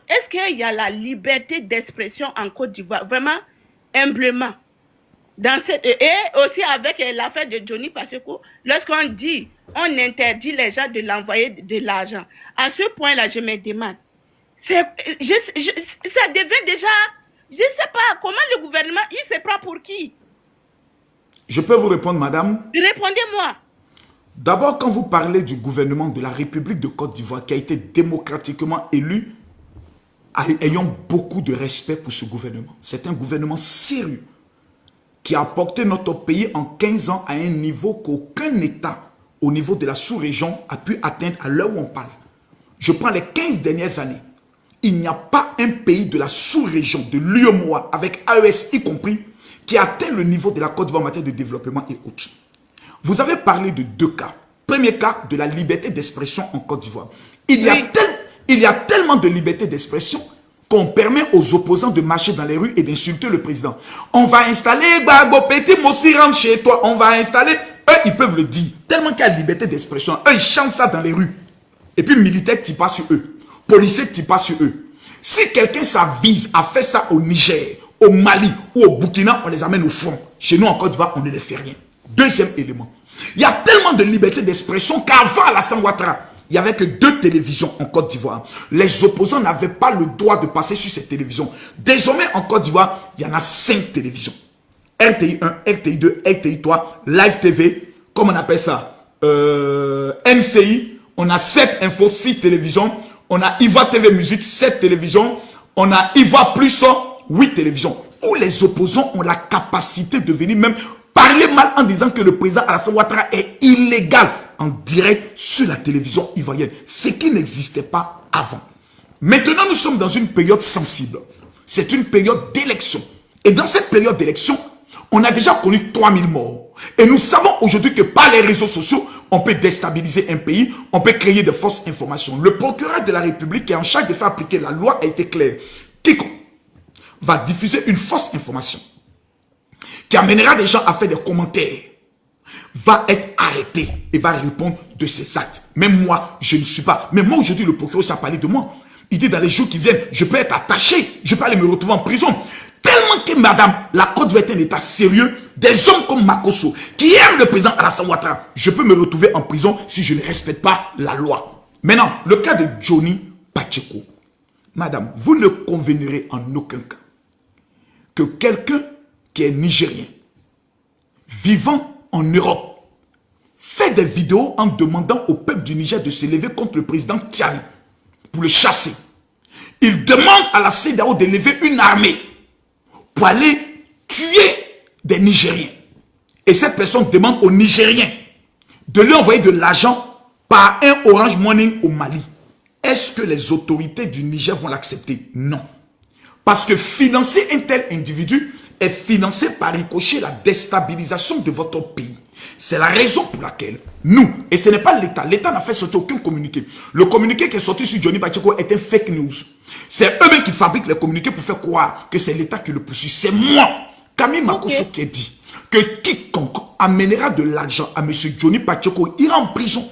est-ce qu'il y a la liberté d'expression en Côte d'Ivoire, vraiment, humblement, et aussi avec l'affaire de Johnny Pacheco, lorsqu'on dit, on interdit les gens de l'envoyer de l'argent. À ce point-là, je me demande, ça devait déjà, je ne sais pas, comment le gouvernement, il se prend pour qui? Je peux vous répondre, madame? Répondez-moi. D'abord, quand vous parlez du gouvernement de la République de Côte d'Ivoire qui a été démocratiquement élu, ayons beaucoup de respect pour ce gouvernement. C'est un gouvernement sérieux qui a porté notre pays en 15 ans à un niveau qu'aucun État au niveau de la sous-région a pu atteindre à l'heure où on parle. Je prends les 15 dernières années. Il n'y a pas un pays de la sous-région, de l'UEMOA, avec AES y compris, qui a atteint le niveau de la Côte d'Ivoire en matière de développement et autres. Vous avez parlé de deux cas. Premier cas, de la liberté d'expression en Côte d'Ivoire. Il y a tellement de liberté d'expression qu'on permet aux opposants de marcher dans les rues et d'insulter le président. On va installer Gbagbo Petit Mossi rentre chez toi. On va installer... Eux, ils peuvent le dire. Tellement qu'il y a liberté d'expression. Eux, ils chantent ça dans les rues. Et puis, militaires typent pas sur eux. Policiers typent pas sur eux. Si quelqu'un s'avise à faire ça au Niger, au Mali ou au Burkina, on les amène au front. Chez nous, en Côte d'Ivoire, on ne les fait rien. Deuxième élément. Il y a tellement de liberté d'expression qu'avant Alassane Ouattara, il n'y avait que 2 télévisions en Côte d'Ivoire. Les opposants n'avaient pas le droit de passer sur ces télévisions. Désormais, en Côte d'Ivoire, il y en a 5 télévisions. RTI 1, RTI 2, RTI 3, Live TV, comme on appelle ça, MCI, on a 7 infos, 6 télévisions, on a Ivoire TV Musique, 7 télévisions, on a Ivoire Plus, 8 télévisions, où les opposants ont la capacité de venir même parler mal en disant que le président Alassane Ouattara est illégal en direct sur la télévision ivoirienne, ce qui n'existait pas avant. Maintenant, nous sommes dans une période sensible. C'est une période d'élection. Et dans cette période d'élection, on a déjà connu 3000 morts. Et nous savons aujourd'hui que par les réseaux sociaux, on peut déstabiliser un pays, on peut créer de fausses informations. Le procureur de la République qui est en charge de faire appliquer la loi a été clair. Quiconque va diffuser une fausse information qui amènera des gens à faire des commentaires, va être arrêté et va répondre de ses actes. Même moi, je ne suis pas. Mais moi, aujourd'hui, le procureur s'est parlé de moi. Il dit dans les jours qui viennent, je peux être attaché, je peux aller me retrouver en prison. Tellement que, madame, la Côte d'Ivoire est un état sérieux, des hommes comme Makosso, qui aiment le président Alassane Ouattara, je peux me retrouver en prison si je ne respecte pas la loi. Maintenant, le cas de Johnny Pacheco. Madame, vous ne conviendrez en aucun cas que quelqu'un qui est nigérien, vivant en Europe, fait des vidéos en demandant au peuple du Niger de se lever contre le président Tiani pour le chasser. Il demande à la CEDEAO de lever une armée pour aller tuer des Nigériens. Et cette personne demande aux Nigériens de lui envoyer de l'argent par un Orange Money au Mali. Est-ce que les autorités du Niger vont l'accepter? Non. Parce que financer un tel individu est financé par ricochet la déstabilisation de votre pays. C'est la raison pour laquelle nous, et ce n'est pas l'État, l'État n'a fait sortir aucun communiqué. Le communiqué qui est sorti sur Johnny Pacheco est un fake news. C'est eux-mêmes qui fabriquent les communiqués pour faire croire que c'est l'État qui le poursuit. C'est moi, Camille Makosso, qui a dit que quiconque amènera de l'argent à M. Johnny Pacheco ira en prison.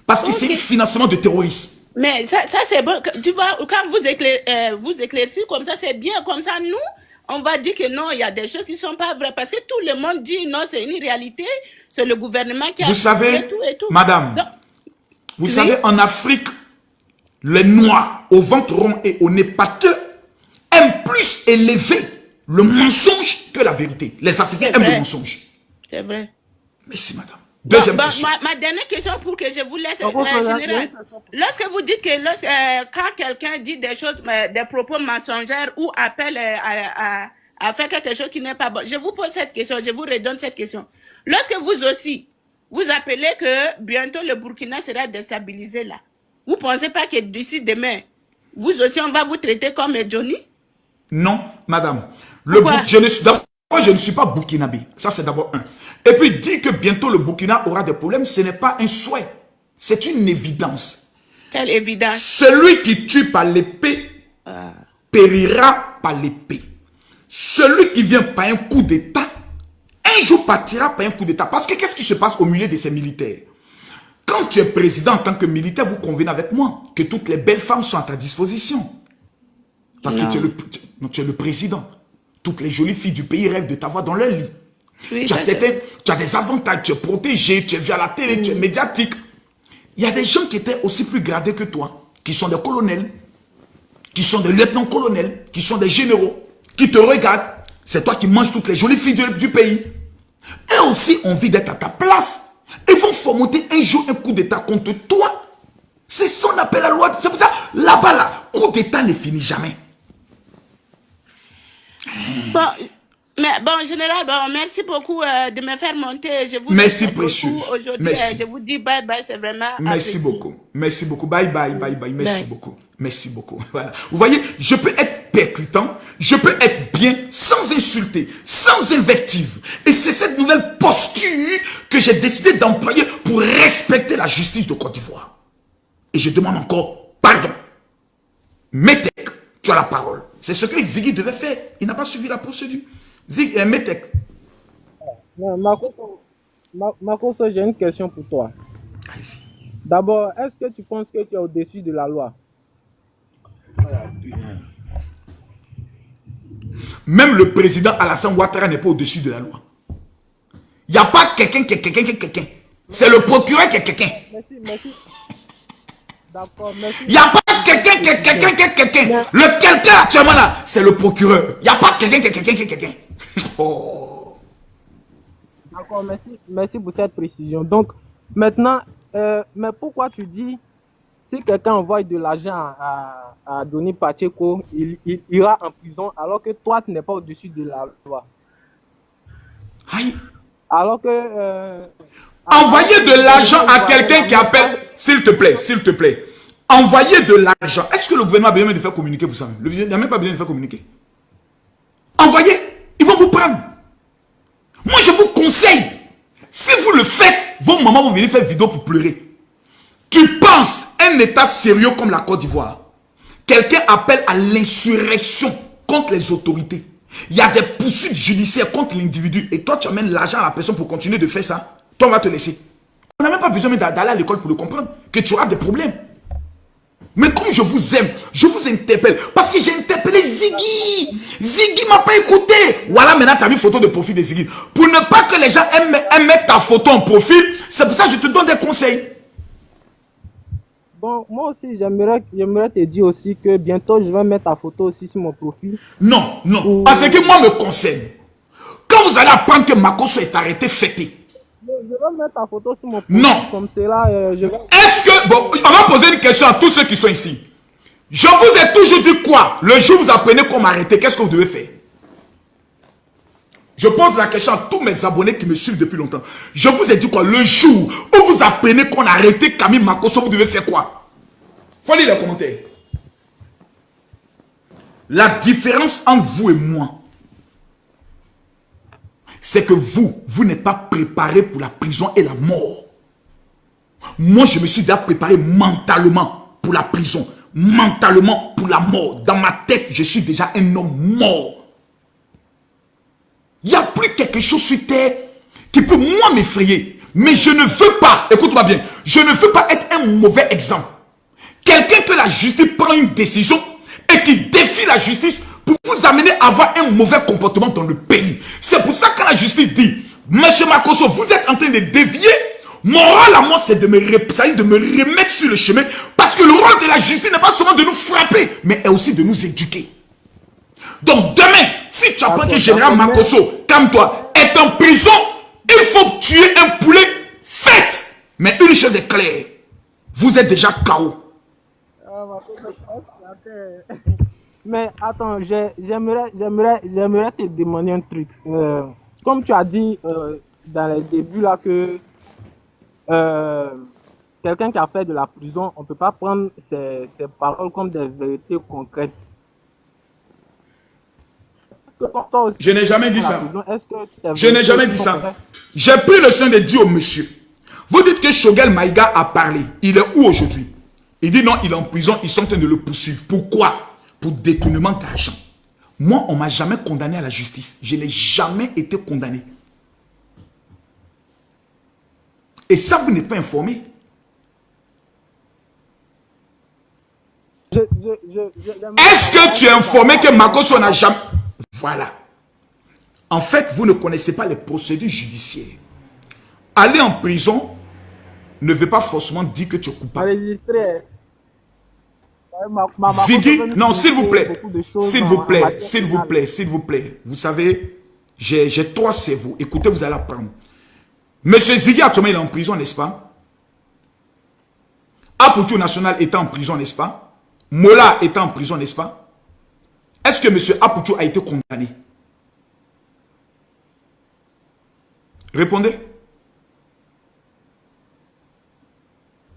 Parce que c'est un financement de terrorisme. Mais ça c'est bon. Tu vois, quand vous éclaircissez comme ça, c'est bien. Comme ça, nous, on va dire que non, il y a des choses qui ne sont pas vraies. Parce que tout le monde dit non, c'est une réalité. C'est le gouvernement qui a... Vous savez, et tout. madame, Donc, vous savez, en Afrique, les Noirs au ventre rond et au nez pâteux aiment plus élever le mensonge que la vérité. Les Africains aiment le mensonge. C'est vrai. Merci, madame. Deuxième question. Ma dernière question pour que je vous laisse, général. Lorsque vous dites que quand quelqu'un dit des choses, des propos mensongers ou appelle à faire quelque chose qui n'est pas bon, je vous pose cette question, je vous redonne cette question. Lorsque vous aussi, vous appelez que bientôt le Burkina sera déstabilisé là, vous ne pensez pas que d'ici demain, vous aussi, on va vous traiter comme Johnny? Non, madame. Je ne suis pas burkinabé. Ça, c'est d'abord un. Et puis, dire que bientôt le Burkina aura des problèmes, ce n'est pas un souhait. C'est une évidence. Quelle évidence? Celui qui tue par l'épée périra par l'épée. Celui qui vient par un coup d'État, un jour partira par un coup d'État. Parce que qu'est-ce qui se passe au milieu de ces militaires? Quand tu es président en tant que militaire, vous convenez avec moi que toutes les belles femmes sont à ta disposition. Parce que tu es le président. Toutes les jolies filles du pays rêvent de t'avoir dans leur lit. Oui, tu as des avantages, tu es protégé, tu es vu à la télé, tu es médiatique. Il y a des gens qui étaient aussi plus gradés que toi, qui sont des colonels, qui sont des lieutenants-colonels, qui sont des généraux, qui te regardent. C'est toi qui manges toutes les jolies filles du pays. Eux aussi ont envie d'être à ta place. Ils vont fomenter un jour un coup d'État contre toi. C'est ça qu'on appelle la loi. C'est pour ça, là-bas, là, coup d'État ne finit jamais. Bon, général, merci beaucoup de me faire monter. Je vous merci, précieux. Aujourd'hui, je vous dis bye bye, c'est vraiment merci beaucoup. Merci beaucoup. Bye bye, bye bye. Merci beaucoup. Merci beaucoup. Voilà. Vous voyez, je peux être percutant, je peux être bien sans insulter, sans invective. Et c'est cette nouvelle posture que j'ai décidé d'employer pour respecter la justice de Côte d'Ivoire. Et je demande encore pardon. Metek, tu as la parole. C'est ce que Ziggy devait faire. Il n'a pas suivi la procédure. Ziggy, Metek. Makosso, j'ai une question pour toi. D'abord, est-ce que tu penses que tu es au-dessus de la loi? Même le président Alassane Ouattara n'est pas au-dessus de la loi. Il n'y a pas quelqu'un qui est quelqu'un. C'est le procureur qui est quelqu'un. Merci. D'accord, merci. Il n'y a pas quelqu'un qui est quelqu'un. Le quelqu'un actuellement là, c'est le procureur. Il n'y a pas quelqu'un qui est quelqu'un. Oh. D'accord, merci pour cette précision. Donc, maintenant, mais pourquoi tu dis, si quelqu'un envoie de l'argent à Johnny Pacheco, il ira en prison, alors que toi, tu n'es pas au-dessus de la loi? Aïe. Alors que... envoyer de l'argent à quelqu'un qui appelle, s'il te plaît. Envoyer de l'argent. Est-ce que le gouvernement a besoin de faire communiquer pour ça? Le gouvernement n'a même pas besoin de faire communiquer. Envoyez. Ils vont vous prendre. Moi, je vous conseille. Si vous le faites, vos mamans vont venir faire vidéo pour pleurer. Tu penses un État sérieux comme la Côte d'Ivoire, quelqu'un appelle à l'insurrection contre les autorités. Il y a des poursuites judiciaires contre l'individu et toi, tu amènes l'argent à la personne pour continuer de faire ça. Toi, on va te laisser. On n'a même pas besoin d'aller à l'école pour le comprendre, que tu auras des problèmes. Mais comme je vous aime, je vous interpelle. Parce que j'ai interpellé Ziggy. Ziggy ne m'a pas écouté. Voilà, maintenant, tu as vu photo de profil de Ziggy. Pour ne pas que les gens aiment mettre ta photo en profil, c'est pour ça que je te donne des conseils. Bon, moi aussi, j'aimerais te dire aussi que bientôt, je vais mettre ta photo aussi sur mon profil. Non. Parce que moi, me concerne. Quand vous allez apprendre que Makosso est arrêté, fêté. Je vais mettre ta photo sur mon profil. Non. Comme cela, Est-ce que... Bon, on va poser une question à tous ceux qui sont ici. Je vous ai toujours dit quoi? Le jour où vous apprenez qu'on m'a arrêté, qu'est-ce que vous devez faire? Je pose la question à tous mes abonnés qui me suivent depuis longtemps. Je vous ai dit quoi? Le jour où vous apprenez qu'on a arrêté Camille Makosso, vous devez faire quoi? Faut lire les commentaires. La différence entre vous et moi, c'est que vous n'êtes pas préparé pour la prison et la mort. Moi, je me suis déjà préparé mentalement pour la prison, mentalement pour la mort. Dans ma tête, je suis déjà un homme mort. Il n'y a plus quelque chose sur terre qui peut moi m'effrayer. Mais je ne veux pas, écoute-moi bien, je ne veux pas être un mauvais exemple. Quelqu'un que la justice prend une décision et qui défie la justice pour vous amener à avoir un mauvais comportement dans le pays. C'est pour ça que la justice dit, Monsieur Makosso, vous êtes en train de dévier. Mon rôle à moi, c'est de me remettre sur le chemin. Parce que le rôle de la justice n'est pas seulement de nous frapper, mais est aussi de nous éduquer. Donc demain, si tu apprends que le général Makosso, comme toi, est en prison, il faut tuer un poulet, faites. Mais une chose est claire, vous êtes déjà KO. Mais attends, j'aimerais te demander un truc. Comme tu as dit dans les débuts là que quelqu'un qui a fait de la prison, on ne peut pas prendre ses paroles comme des vérités concrètes. Je n'ai jamais dit ça. Je n'ai jamais dit ça. J'ai pris le soin de dire au monsieur. Vous dites que Choguel Maïga a parlé. Il est où aujourd'hui? Il dit non, il est en prison. Ils sont en train de le poursuivre. Pourquoi? Pour détournement d'argent. Moi, on ne m'a jamais condamné à la justice. Je n'ai jamais été condamné. Et ça, vous n'êtes pas informé. Est-ce que tu es informé que Makosso n'a jamais... Voilà. En fait, vous ne connaissez pas les procédures judiciaires. Aller en prison ne veut pas forcément dire que tu es coupable. Ziggy, non, s'il vous plaît. S'il vous plaît, s'il vous plaît, s'il vous plaît. Vous savez, j'ai 3 cerveaux. Écoutez, vous allez apprendre. Monsieur Ziggy, actuellement, il est en prison, n'est-ce pas? Apoutou National est en prison, n'est-ce pas? Mola est en prison, n'est-ce pas? Est-ce que monsieur Apoutou a été condamné? Répondez.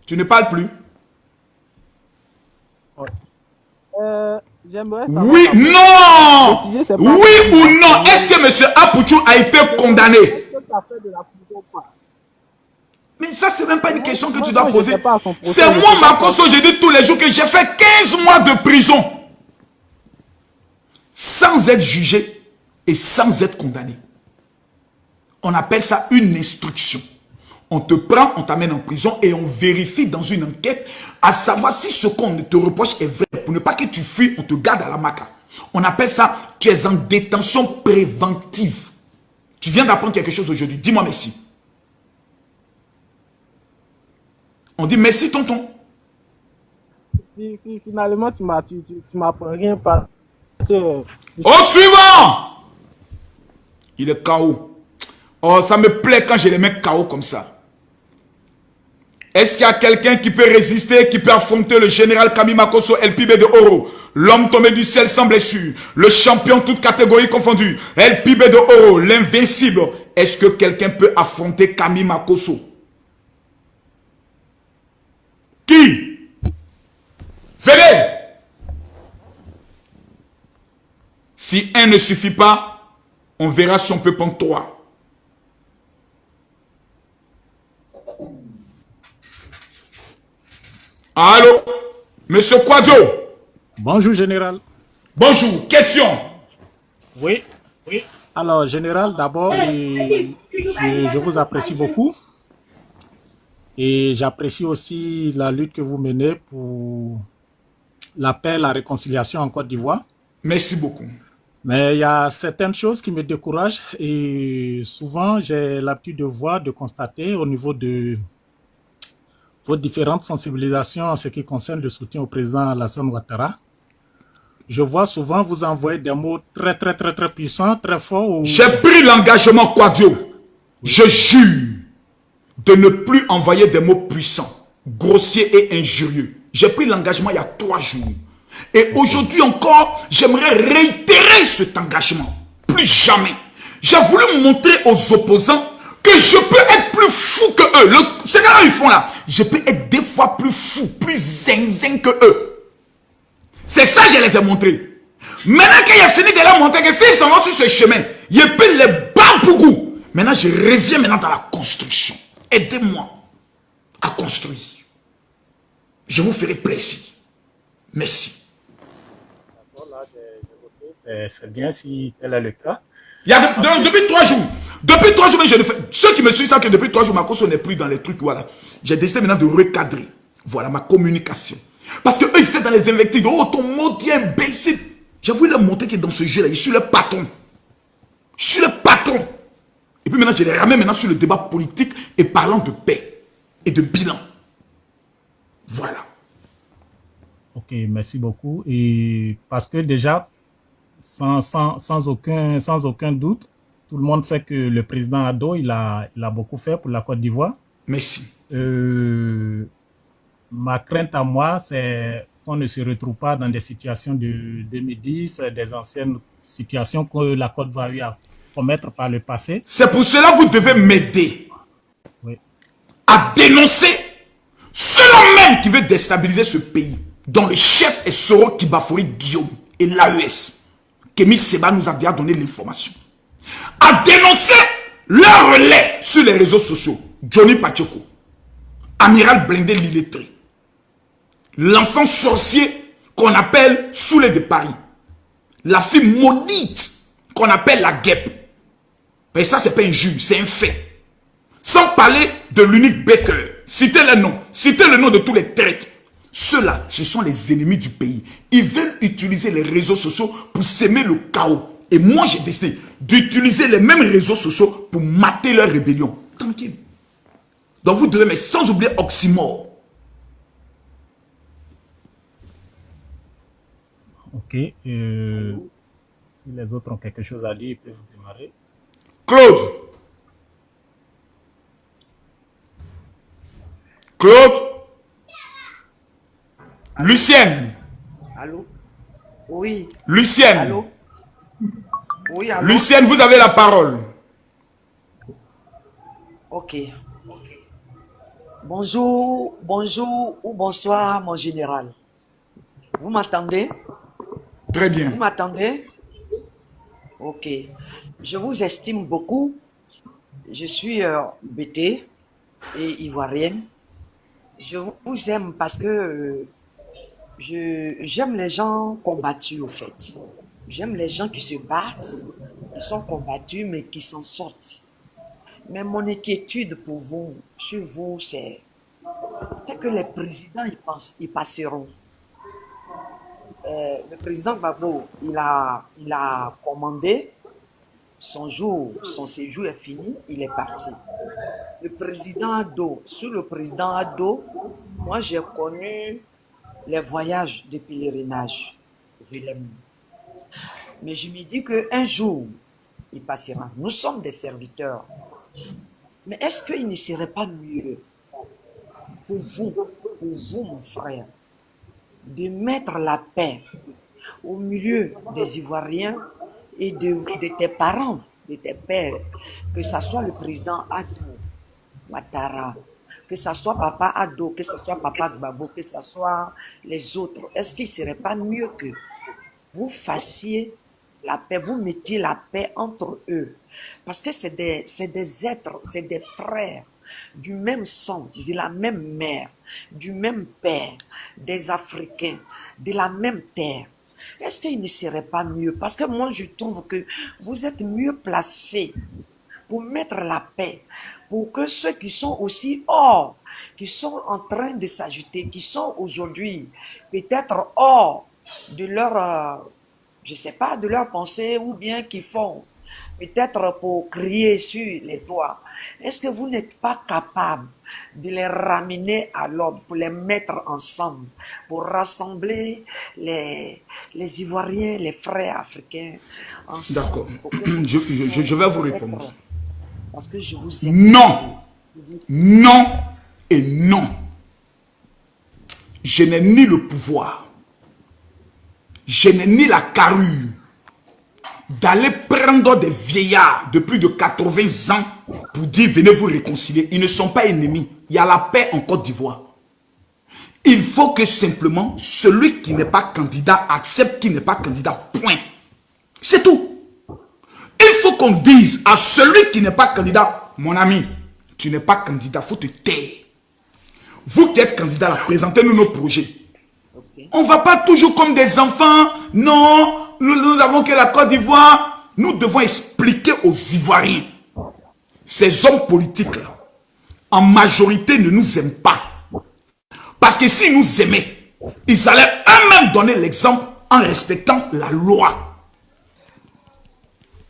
Tu ne parles plus? Oui, non! Oui ou non? Est-ce que monsieur Apoutou a été condamné? Mais ça, c'est même pas une question que tu dois poser. C'est moi, Makosso, je dis tous les jours que j'ai fait 15 mois de prison. Sans être jugé et sans être condamné. On appelle ça une instruction. On te prend, on t'amène en prison et on vérifie dans une enquête à savoir si ce qu'on te reproche est vrai. Pour ne pas que tu fuis, on te garde à la maca. On appelle ça, tu es en détention préventive. Tu viens d'apprendre quelque chose aujourd'hui. Dis-moi merci. On dit merci tonton. Finalement, tu m'apprends rien par... Au suivant! Il est KO. Oh, ça me plaît quand je les mets KO comme ça. Est-ce qu'il y a quelqu'un qui peut résister, qui peut affronter le général Camille Makosso El Pibe de Oro, l'homme tombé du ciel sans blessure, le champion toute catégorie confondue, El Pibe de Oro, l'invincible? Est-ce que quelqu'un peut affronter Camille Makosso? Qui? Venez! Si un ne suffit pas, on verra si on peut prendre 3. Allô? Monsieur Kwadjo? Bonjour, général. Bonjour. Question? Oui. Alors, général, d'abord, je vous apprécie beaucoup. Et j'apprécie aussi la lutte que vous menez pour la paix, la réconciliation en Côte d'Ivoire. Merci beaucoup. Mais il y a certaines choses qui me découragent et souvent j'ai l'habitude de voir, de constater au niveau de vos différentes sensibilisations en ce qui concerne le soutien au président Alassane Ouattara. Je vois souvent vous envoyer des mots très puissants, très forts. J'ai pris l'engagement, Kwadjo. Je jure de ne plus envoyer des mots puissants, grossiers et injurieux. J'ai pris l'engagement il y a 3 jours. Et aujourd'hui encore, j'aimerais réitérer cet engagement. Plus jamais. J'ai voulu montrer aux opposants que je peux être plus fou que eux. Ce qu'ils font là, je peux être des fois plus fou, plus zinzin que eux. C'est ça que je les ai montrés. Maintenant qu'il a fini de leur montrer que s'ils sont sur ce chemin, je peux les battre beaucoup. Maintenant, je reviens maintenant dans la construction. Aidez-moi à construire. Je vous ferai plaisir. Merci. C'est bien si tel est le cas. Depuis 3 jours. Depuis 3 jours, je le fais. Ceux qui me suivent savent que depuis 3 jours, ma cause n'est plus dans les trucs. Voilà. J'ai décidé maintenant de recadrer. Voilà ma communication. Parce que eux, ils étaient dans les invectives. Oh, ton mot est imbécile. J'ai voulu leur montrer que dans ce jeu-là, je suis le patron. Je suis le patron. Et puis maintenant, je les ramène maintenant sur le débat politique et parlant de paix et de bilan. Voilà. Ok, merci beaucoup. Et parce que déjà, sans aucun doute, tout le monde sait que le président Ado, il a beaucoup fait pour la Côte d'Ivoire. Merci. Ma crainte à moi, c'est qu'on ne se retrouve pas dans des situations de 2010, des anciennes situations que la Côte d'Ivoire a eu à commettre par le passé. C'est pour cela que vous devez m'aider à dénoncer celui même qui veut déstabiliser ce pays, dont le chef est Soro Kibafori Guillaume et l'AES. Kémy Seba nous a déjà donné l'information. À dénoncer leur relais sur les réseaux sociaux. Johnny Pachoko, Amiral Blindé l'illettré, l'enfant sorcier qu'on appelle Soulé de Paris, la fille maudite qu'on appelle la guêpe. Mais ça, c'est pas un juge, c'est un fait. Sans parler de l'unique Baker. Citez le nom de tous les traites. Ceux-là, ce sont les ennemis du pays. Ils veulent utiliser les réseaux sociaux pour s'aimer le chaos. Et moi, j'ai décidé d'utiliser les mêmes réseaux sociaux pour mater leur rébellion. Tranquille. Donc vous devez, mais sans oublier Oxymore. Ok. Si les autres ont quelque chose à dire, ils peuvent démarrer. Claude. Lucienne. Allô? Oui. Lucienne. Allô? Oui, allô? Lucienne, vous avez la parole. Ok. Bonjour, bonjour ou bonsoir, mon général. Vous m'entendez? Très bien. Vous m'entendez? Ok. Je vous estime beaucoup. Je suis bêtée et ivoirienne. Je vous aime parce que j'aime les gens combattus, au fait. J'aime les gens qui se battent, qui sont combattus, mais qui s'en sortent. Mais mon inquiétude pour vous, sur vous, c'est que les présidents, ils passeront. Le président Gbagbo, il a commandé, son séjour est fini, il est parti. Le président Ado, sur le président Ado, moi j'ai connu les voyages de pèlerinage. Je l'aime. Mais je me dis qu'un jour, il passera. Nous sommes des serviteurs. Mais est-ce qu'il ne serait pas mieux pour vous, mon frère, de mettre la paix au milieu des Ivoiriens et de tes parents, de tes pères, que ce soit le président Ado Ouattara, que ce soit papa Ado, que ce soit papa Gbagbo, que ce soit les autres. Est-ce qu'il ne serait pas mieux que vous fassiez la paix, vous mettiez la paix entre eux? Parce que c'est des êtres, c'est des frères du même sang, de la même mère, du même père, des Africains, de la même terre. Est-ce qu'il ne serait pas mieux? Parce que moi, je trouve que vous êtes mieux placés pour mettre la paix, pour que ceux qui sont aussi hors, qui sont en train de s'agiter, qui sont aujourd'hui peut-être hors de leur, je sais pas, de leur pensée, ou bien qui font peut-être pour crier sur les toits. Est-ce que vous n'êtes pas capable de les ramener à l'ordre, pour les mettre ensemble, pour rassembler les Ivoiriens, les frères africains ensemble? D'accord. Je vais vous répondre. Parce que je vous aime. Non. Non et non. Je n'ai ni le pouvoir. Je n'ai ni la carrure. d'aller prendre des vieillards de plus de 80 ans pour dire venez vous réconcilier. Ils ne sont pas ennemis. Il y a la paix en Côte d'Ivoire. Il faut que simplement celui qui n'est pas candidat accepte qu'il n'est pas candidat. Point. C'est tout. Il faut qu'on dise à celui qui n'est pas candidat, mon ami, tu n'es pas candidat, il faut te taire. Vous qui êtes candidat, présentez-nous nos projets. Okay. On ne va pas toujours comme des enfants. Non, nous avons que la Côte d'Ivoire. Nous devons expliquer aux Ivoiriens. Ces hommes politiques-là, en majorité, ne nous aiment pas. Parce que s'ils nous aimaient, ils allaient eux-mêmes donner l'exemple en respectant la loi.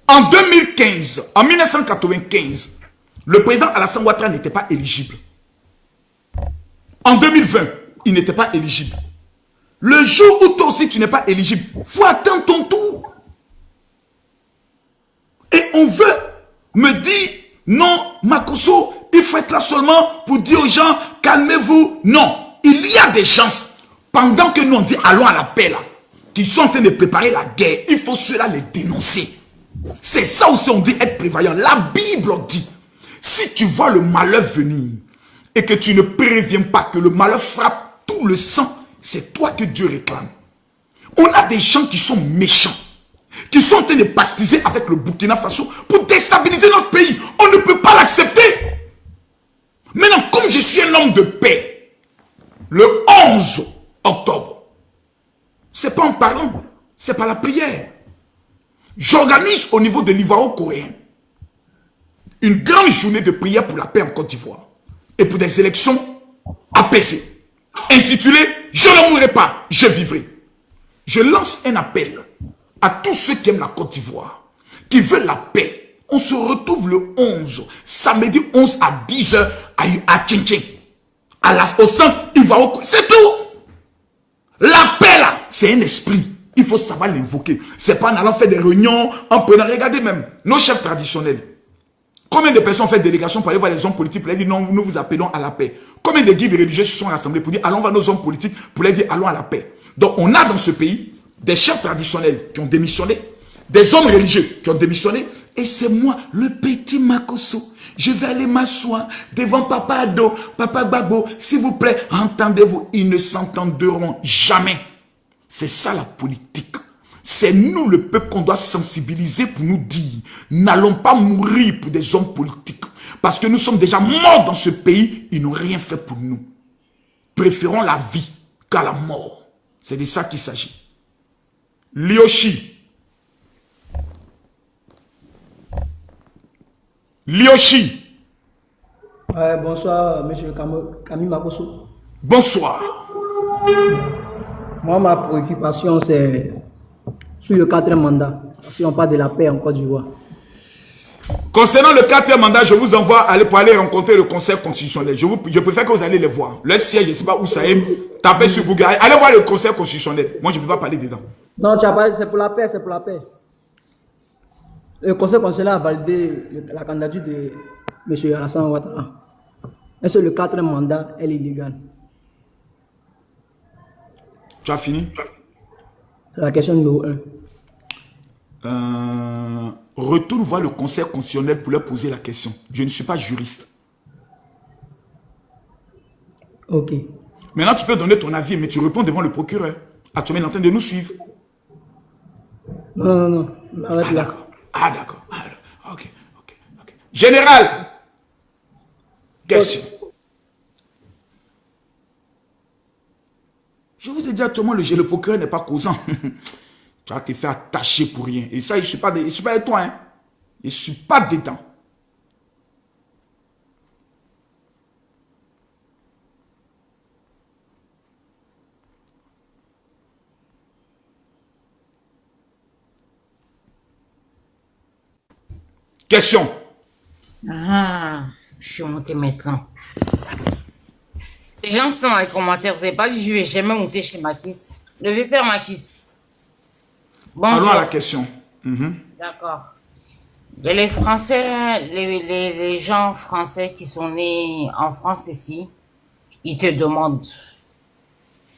En 2015, en 1995, le président Alassane Ouattara n'était pas éligible. En 2020, il n'était pas éligible. Le jour où toi aussi tu n'es pas éligible, il faut attendre ton tour. Et on veut me dire, non, Makosso, il faut être là seulement pour dire aux gens, calmez-vous. Non, il y a des gens, pendant que nous on dit allons à la paix là, qui sont en train de préparer la guerre, il faut cela les dénoncer. C'est ça aussi on dit être prévoyant. La Bible dit, si tu vois le malheur venir et que tu ne préviens pas que le malheur frappe tout le sang, c'est toi que Dieu réclame. On a des gens qui sont méchants, qui sont en train de pactiser avec le Burkina Faso pour déstabiliser notre pays. On ne peut pas l'accepter. Maintenant, comme je suis un homme de paix, le 11 octobre, c'est pas en parlant, c'est par la prière. J'organise au niveau de l'Ivoiro-Coréen une grande journée de prière pour la paix en Côte d'Ivoire et pour des élections apaisées, intitulée « Je ne mourrai pas, je vivrai ». Je lance un appel à tous ceux qui aiment la Côte d'Ivoire, qui veulent la paix. On se retrouve le 11, samedi 11 à 10h à Tchin-Tchin, au centre Ivoiro-Coréen. C'est tout. La paix là, c'est un esprit. Il faut savoir l'invoquer. Ce n'est pas en allant faire des réunions, en prenant. Regardez même, nos chefs traditionnels. Combien de personnes ont fait délégation pour aller voir les hommes politiques pour leur dire non, nous vous appelons à la paix. Combien de guides religieux se sont rassemblés pour dire allons voir nos hommes politiques pour leur dire allons à la paix. Donc on a dans ce pays des chefs traditionnels qui ont démissionné, des hommes religieux qui ont démissionné, et c'est moi, le petit Makosso. Je vais aller m'asseoir devant Papa Ado, Papa Gbagbo, s'il vous plaît, entendez-vous, ils ne s'entendront jamais. C'est ça la politique. C'est nous, le peuple, qu'on doit sensibiliser pour nous dire, n'allons pas mourir pour des hommes politiques. Parce que nous sommes déjà morts dans ce pays, ils n'ont rien fait pour nous. Préférons la vie qu'à la mort. C'est de ça qu'il s'agit. Lyoshi. Lyoshi. Bonsoir, monsieur Camille Makosso. Bonsoir. Moi, ma préoccupation, c'est sur le 4e mandat. Si on parle de la paix en Côte d'Ivoire. Concernant le 4e mandat, je vous envoie pour aller rencontrer le Conseil constitutionnel. Je préfère que vous allez les voir. Leur siège, je ne sais pas où ça est. Tapez sur Google. Allez voir le Conseil constitutionnel. Moi, je ne peux pas parler dedans. Non, tu as parlé, c'est pour la paix, c'est pour la paix. Le Conseil constitutionnel a validé la candidature de M. Alassane Ouattara. Est-ce que le 4e mandat est illégal? Tu as fini? C'est la question numéro 1. Retourne voir le Conseil constitutionnel pour leur poser la question. Je ne suis pas juriste. Ok. Maintenant, tu peux donner ton avis, mais tu réponds devant le procureur. Ah, tu es en train de nous suivre? Non. Ah, d'accord. Ah, d'accord. Ok. Général, question. Je vous ai dit actuellement, le procureur n'est pas causant. Tu vas te faire attacher pour rien. Et ça, je ne suis pas de toi. Hein. Je ne suis pas dedans. Question. Ah, je suis monté maintenant. Les gens qui sont dans les commentaires, vous n'avez pas dit je vais jamais monter chez Makiss. Levez Père Makiss. Bonjour. Allons à la question. D'accord. Il y a les Français, les gens français qui sont nés en France ici, ils te demandent.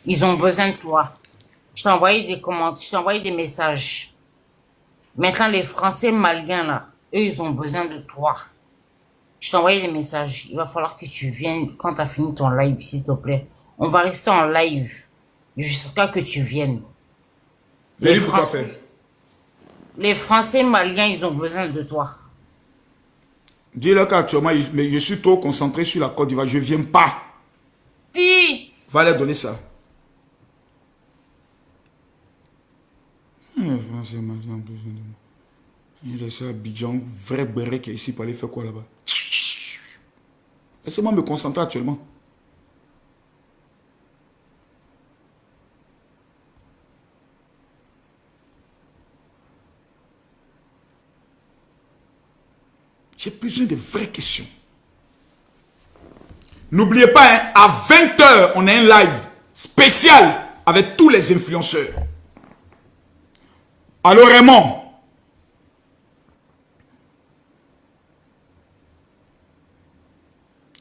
Ils ont besoin de toi. Je t'ai envoyé des commentaires, je t'ai envoyé des messages. Maintenant, les Français maliens, là, eux, ils ont besoin de toi. Je t'ai envoyé des messages. Il va falloir que tu viennes quand tu as fini ton live, s'il te plaît. On va rester en live jusqu'à que tu viennes. Venez pour quoi faire? Les Français maliens, ils ont besoin de toi. Dis-leur qu'actuellement, je suis trop concentré sur la Côte d'Ivoire. Je ne viens pas. Si! Va leur donner ça. Les Français maliens ont besoin de moi. Il laisse Abidjan, vrai béret qui est ici pour aller faire quoi là-bas? Laissez-moi me concentrer actuellement. J'ai besoin de vraies questions. N'oubliez pas, hein, à 20 h, on a un live spécial avec tous les influenceurs. Alors Raymond.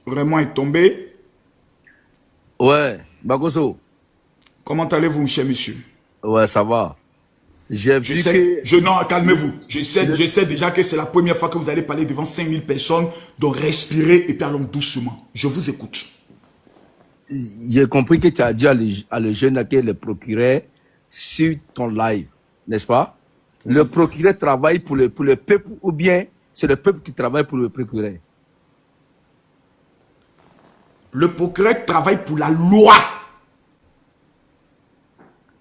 Raymond est tombé. Ouais, Bagoso. Comment allez-vous, cher monsieur? Ouais, ça va. J'ai vu que... Non, calmez-vous. Je sais déjà que c'est la première fois que vous allez parler devant 5000 personnes. Donc respirez et puis allons doucement. Je vous écoute. J'ai compris que tu as dit à le jeune que le procureur sur ton live, n'est-ce pas? Le procureur travaille pour le peuple ou bien c'est le peuple qui travaille pour le procureur? Le procureur travaille pour la loi.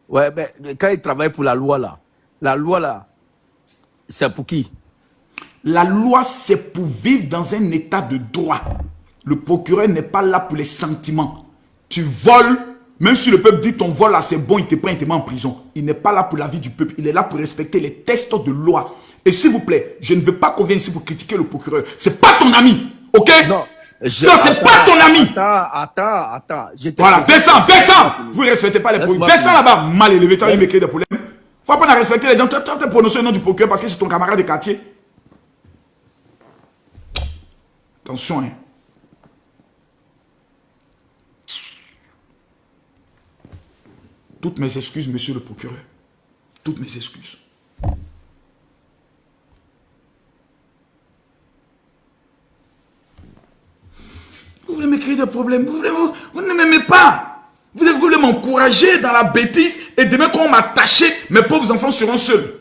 Ouais, mais quand il travaille pour la loi là, c'est pour qui? La loi, c'est pour vivre dans un état de droit. Le procureur n'est pas là pour les sentiments. Tu voles, même si le peuple dit ton vol là c'est bon, il te prend, il te met en prison. Il n'est pas là pour la vie du peuple, il est là pour respecter les textes de loi. Et s'il vous plaît, je ne veux pas qu'on vienne ici pour critiquer le procureur. C'est pas ton ami, ok? Non. Ça, c'est pas ton ami. Attends. Voilà, descends. Vous ne respectez pas les problèmes. Descends là-bas, mal élevé, tu vas me créer des problèmes. Faut pas respecter les gens. Tu as prononcé le nom du procureur parce que c'est ton camarade de quartier. Attention, hein. Toutes mes excuses, monsieur le procureur. Toutes mes excuses. Vous voulez me créer des problèmes. Vous ne m'aimez pas. Vous voulez m'encourager dans la bêtise et demain quand on m'a taché, mes pauvres enfants seront seuls.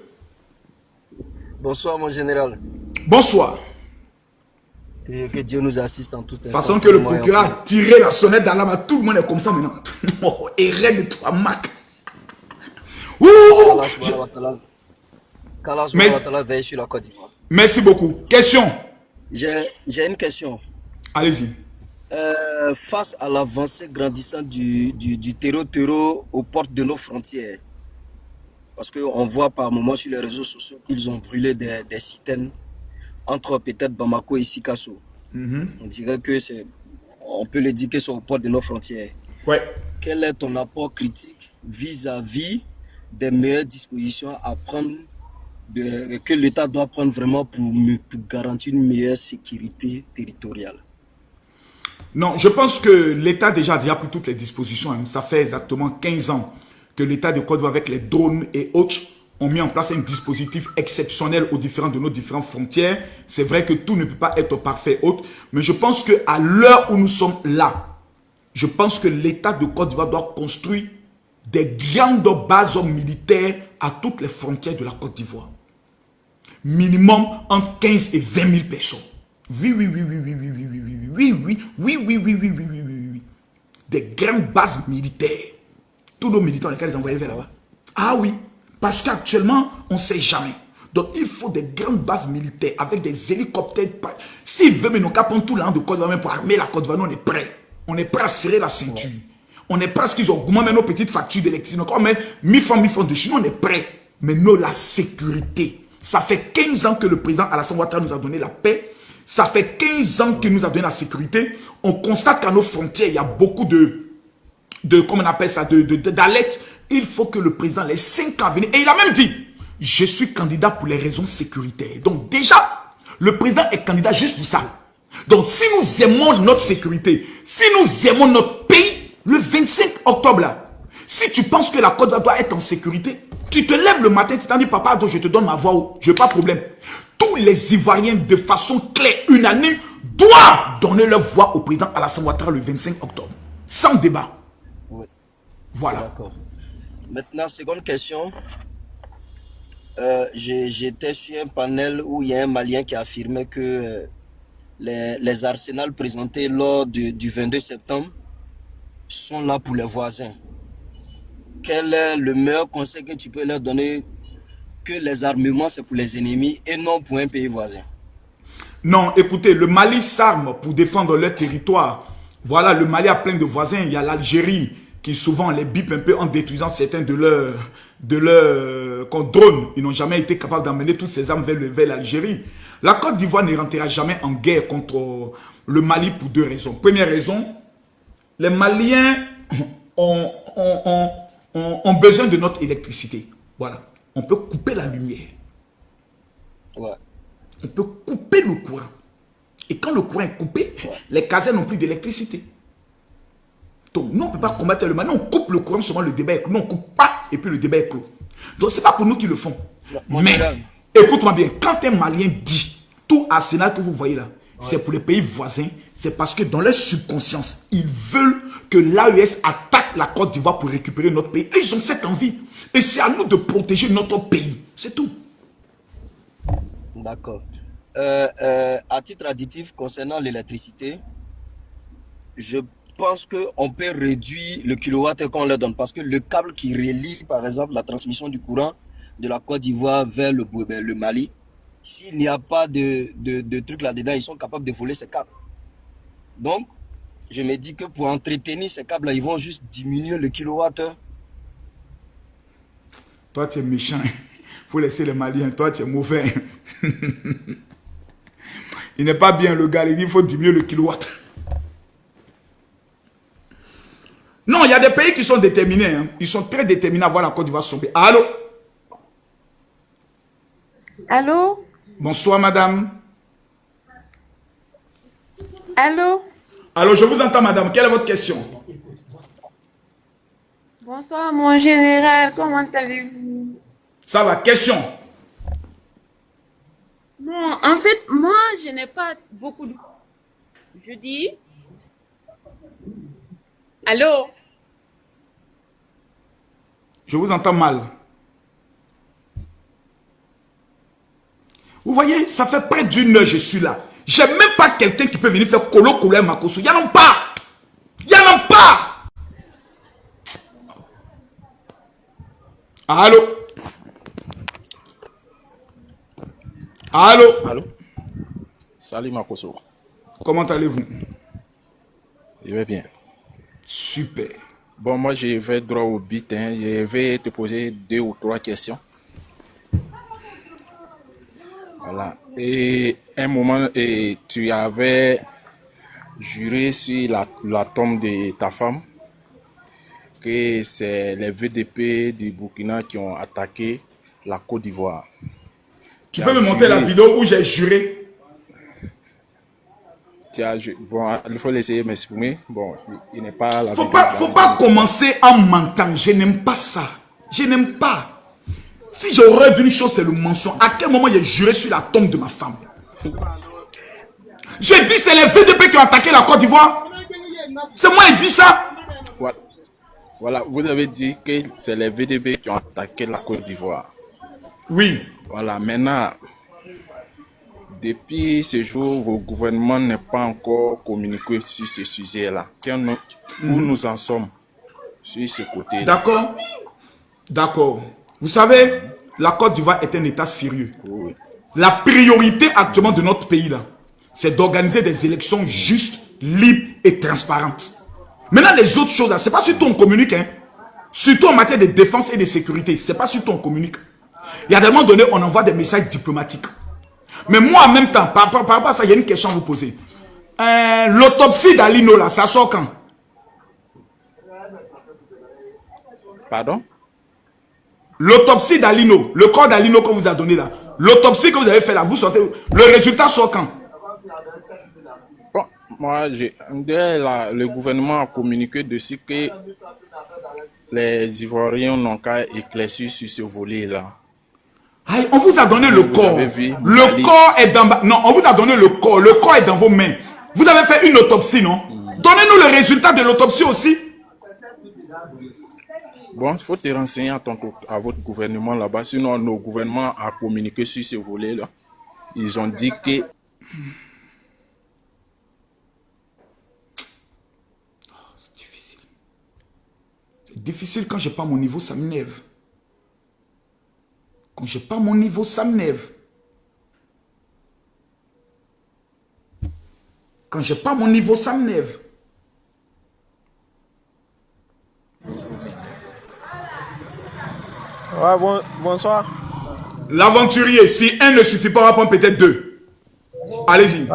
Bonsoir mon général. Bonsoir. Que Dieu nous assiste en tout instant. De toute façon que le procureur a tiré la sonnette d'alarme, tout le monde est comme ça maintenant. Oh, et de toi, Mac. Merci beaucoup. Question. J'ai une question. Allez-y. Face à l'avancée grandissante du terreau aux portes de nos frontières, parce qu'on voit par moments sur les réseaux sociaux qu'ils ont brûlé des citernes entre peut-être Bamako et Sikasso. On dirait que c'est, on peut le dire que c'est aux portes de nos frontières. Ouais. Quel est ton apport critique vis-à-vis des meilleures dispositions à prendre, que l'État doit prendre vraiment pour garantir une meilleure sécurité territoriale? Non, je pense que l'État déjà a pris toutes les dispositions. Hein. Ça fait exactement 15 ans que l'État de Côte d'Ivoire avec les drones et autres ont mis en place un dispositif exceptionnel aux différents de nos différentes frontières. C'est vrai que tout ne peut pas être parfait autre, mais je pense qu'à l'heure où nous sommes là, je pense que l'État de Côte d'Ivoire doit construire des grandes bases militaires à toutes les frontières de la Côte d'Ivoire. Minimum entre 15 et 20 000 personnes. Oui. Des grandes bases militaires. Tous nos militaires, lesquels les envoyer vers là-bas. Ah oui, parce qu'actuellement, on ne sait jamais. Donc, il faut des grandes bases militaires avec des hélicoptères. S'ils veulent, mais nous capons tout l'an de Côte d'Ivoire pour armer la Côte d'Ivoire, on est prêt. On est prêt à serrer la ceinture. On est prêt à ce qu'ils augmentent nos petites factures d'électricité. On met 1000 francs dessus. Nous, on est prêt. Mais nous, la sécurité. Ça fait 15 ans que le président Alassane Ouattara nous a donné la paix. Ça fait 15 ans qu'il nous a donné la sécurité. On constate qu'à nos frontières, il y a beaucoup comment on appelle ça, d'alertes. Il faut que le président, les 5 ans venir. Et il a même dit, je suis candidat pour les raisons sécuritaires. Donc déjà, le président est candidat juste pour ça. Donc si nous aimons notre sécurité, si nous aimons notre pays, le 25 octobre là, si tu penses que la Côte d'Ivoire doit être en sécurité, Tu te lèves le matin, tu t'en dis, papa, donc je te donne ma voix, je n'ai pas de problème. Tous les Ivoiriens, de façon claire, unanime, doivent donner leur voix au président Alassane Ouattara le 25 octobre. Sans débat. Oui. Voilà. D'accord. Maintenant, seconde question. J'étais sur un panel où il y a un Malien qui affirmait que les arsenals présentés lors du 22 septembre sont là pour les voisins. Quel est le meilleur conseil que tu peux leur donner, que les armements c'est pour les ennemis et non pour un pays voisin? Non, écoutez, le Mali s'arme pour défendre leur territoire. Voilà, le Mali a plein de voisins. Il y a l'Algérie qui souvent les bip un peu en détruisant certains de leurs drones. Ils n'ont jamais été capables d'emmener toutes ces armes vers l'Algérie. La Côte d'Ivoire ne rentrera jamais en guerre contre le Mali pour deux raisons. Première raison, les Maliens ont besoin de notre électricité. Voilà. On peut couper la lumière. Ouais. On peut couper le courant. Et quand le courant est coupé, les casernes n'ont plus d'électricité. Donc, nous, on ne peut pas combattre le Mali. Nous, on coupe le courant, seulement le débat est clos. Nous, on ne coupe pas et puis le débat est clos. Donc, ce n'est pas pour nous qui le font. Mais, écoute-moi bien, quand un Malien dit tout arsenal que vous voyez là, c'est pour les pays voisins, c'est parce que dans leur subconscience, ils veulent que l'AES attaque la Côte d'Ivoire pour récupérer notre pays. Et ils ont cette envie. Et c'est à nous de protéger notre pays. C'est tout. D'accord. À titre additif, concernant l'électricité, je pense qu'on peut réduire le kilowattheure qu'on leur donne. Parce que le câble qui relie, par exemple, la transmission du courant de la Côte d'Ivoire vers le Mali, s'il n'y a pas de trucs là-dedans, ils sont capables de voler ces câbles. Donc, je me dis que pour entretenir ces câbles-là, ils vont juste diminuer le kilowattheure. Toi, tu es méchant. Il faut laisser les Maliens. Toi, tu es mauvais. Il n'est pas bien, le gars. Il dit qu'il faut diminuer le kilowatt. Non, il y a des pays qui sont déterminés. Hein. Ils sont très déterminés à voir la Côte d'Ivoire sauver. Allô? Allô? Bonsoir, madame. Allô? Allô, je vous entends, madame. Quelle est votre question? Bonsoir, mon général. Comment allez-vous? Ça va, question. Non, en fait, moi, je n'ai pas beaucoup de... Je dis... Allô? Je vous entends mal. Vous voyez, ça fait près d'une heure, je suis là. J'ai même pas quelqu'un qui peut venir faire colo à Makoso. Il n'y en a pas. Il n'y en a pas. Allô? Allô? Allô? Salut Makoso. Comment allez-vous? Je vais bien. Super. Bon, moi je vais droit au but. Hein. Je vais te poser 2 ou 3 questions. Voilà. Et un moment, tu avais juré sur la tombe de ta femme que c'est les VDP du Burkina qui ont attaqué la Côte d'Ivoire. Tu peux me montrer la vidéo où j'ai juré? Bon, il faut laisser m'exprimer. Bon, il n'est pas la Faut pas commencer en mentant. Je n'aime pas ça. Je n'aime pas. Si j'aurais d'une chose, c'est le mensonge. À quel moment j'ai juré sur la tombe de ma femme? J'ai dit c'est les VDP qui ont attaqué la Côte d'Ivoire. C'est moi qui dis ça. Voilà, vous avez dit que c'est les VDP qui ont attaqué la Côte d'Ivoire. Oui. Voilà, maintenant, depuis ce jour, vos gouvernements n'ont pas encore communiqué sur ce sujet-là. Où nous en sommes sur ce côté-là. D'accord. D'accord. Vous savez, la Côte d'Ivoire est un État sérieux. Oui. La priorité actuellement de notre pays, là, c'est d'organiser des élections justes, libres et transparentes. Maintenant, les autres choses, ce n'est pas surtout on communique. Hein. Surtout en matière de défense et de sécurité. Ce n'est pas surtout on communique. Il y a des moments donnés, on envoie des messages diplomatiques. Mais moi, en même temps, par rapport à ça, il y a une question à vous poser. L'autopsie d'Alino, là, ça sort quand? Pardon? L'autopsie d'Alino, le corps d'Alino qu'on vous a donné là, l'autopsie que vous avez fait là, vous sortez, le résultat sort quand? Bon, moi, le gouvernement a communiqué dessus que les Ivoiriens n'ont qu'à éclaircir sur ce volet-là. Aïe, on vous a donné le Vous corps. avez vu Le Mali. corps est dans... Non, on vous a donné le corps. Le corps est dans vos mains. Vous avez fait une autopsie, non? Donnez-nous le résultat de l'autopsie aussi. Bon, il faut te renseigner à votre gouvernement là-bas. Sinon, nos gouvernements a communiqué sur ce volet-là. Ils ont dit que... C'est difficile. C'est difficile quand je n'ai pas mon niveau, ça m'énerve. Quand je n'ai pas mon niveau, ça m'énerve. Quand je n'ai pas mon niveau, ça m'énerve. Ouais, bonsoir. L'aventurier, si un ne suffit pas, on va prendre peut-être deux. Allez-y.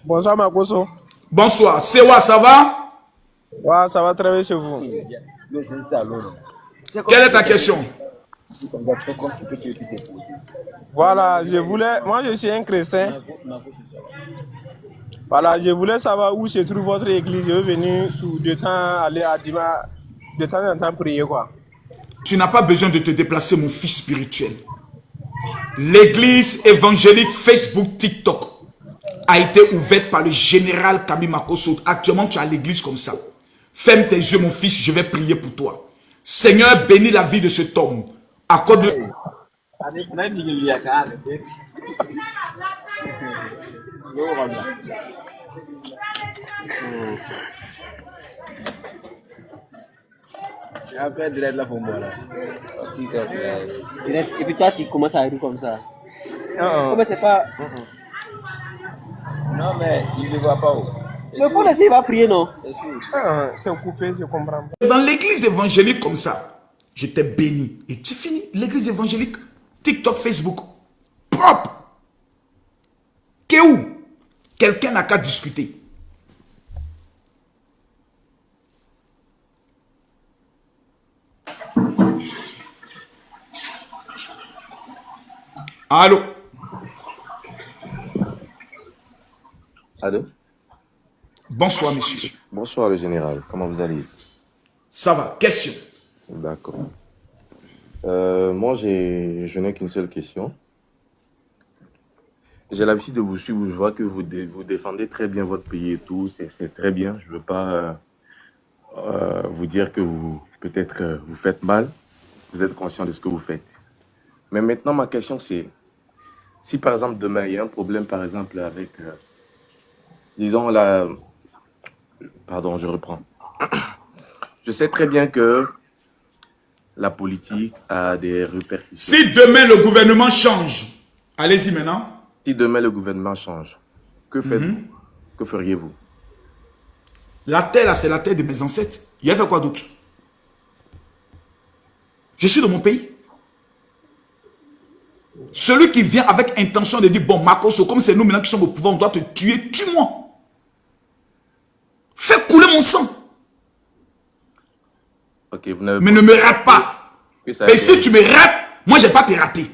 Bonsoir, Makoso. Bonsoir. Sewa, ça va? Ouais, ça va très bien chez vous. Quelle est ta question? Voilà, moi je suis un chrétien. Voilà, je voulais savoir où se trouve votre église. Je vais venir de temps aller à Dima, de temps en temps prier quoi. Tu n'as pas besoin de te déplacer, mon fils spirituel. L'église évangélique Facebook TikTok a été ouverte par le général Kami Makosso. Actuellement, tu as l'église comme ça. Ferme tes yeux, mon fils, je vais prier pour toi. Seigneur, bénis la vie de cet homme. Accorde-le. Après, direct là pour moi là. Et puis toi, tu commences à rire comme ça. Comment c'est pas. Non, mais il ne voit pas où. Le fond il va prier, non? C'est coupé, je comprends. Dans l'église évangélique comme ça, je t'ai béni. Et tu finis l'église évangélique, TikTok, Facebook. Propre. Qu'est où? Quelqu'un n'a qu'à discuter. Allô? Allô? Bonsoir, monsieur. Bonsoir, le général. Comment vous allez? Ça va. Question. D'accord. Moi, je n'ai qu'une seule question. J'ai l'habitude de vous suivre. Je vois que vous défendez très bien votre pays et tout. C'est très bien. Je ne veux pas vous dire que peut-être vous faites mal. Vous êtes conscient de ce que vous faites. Mais maintenant, ma question, c'est si par exemple demain, il y a un problème, par exemple, avec, disons, Pardon, je reprends. Je sais très bien que la politique a des répercussions. Si demain le gouvernement change, allez-y maintenant. Si demain le gouvernement change, que faites-vous? Que feriez-vous? La terre, là, c'est la terre de mes ancêtres. Il y a fait quoi d'autre? Je suis dans mon pays. Celui qui vient avec intention de dire, bon, Makosso, comme c'est nous maintenant qui sommes au pouvoir, on doit te tuer, tue-moi. Fais couler mon sang. Okay, vous mais ne me rate pas. Et si tu me rates, moi, je ne vais pas te rater.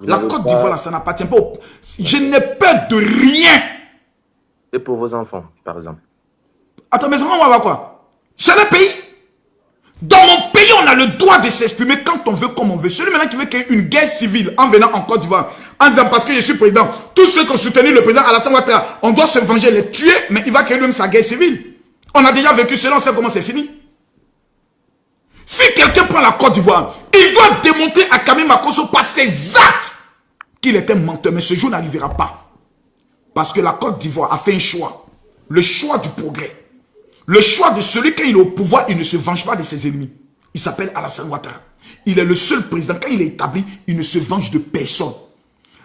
La Côte d'Ivoire, là, ça n'appartient pas au... Je n'ai peur de rien. Et pour vos enfants, par exemple? Attends, mes enfants, on va voir quoi? C'est le pays. Dans mon pays, on a le droit de s'exprimer quand on veut, comme on veut. Celui maintenant qui veut qu'il y ait une guerre civile en venant en Côte d'Ivoire, en disant parce que je suis président, tous ceux qui ont soutenu le président Alassane Ouattara, on doit se venger, les tuer, mais il va créer même sa guerre civile. On a déjà vécu cela, on sait comment c'est fini. Si quelqu'un prend la Côte d'Ivoire, il doit démontrer à Kami Makosso par ses actes qu'il était menteur, mais ce jour n'arrivera pas. Parce que la Côte d'Ivoire a fait un choix. Le choix du progrès. Le choix de celui quand il est au pouvoir, il ne se venge pas de ses ennemis. Il s'appelle Alassane Ouattara. Il est le seul président, quand il est établi, il ne se venge de personne.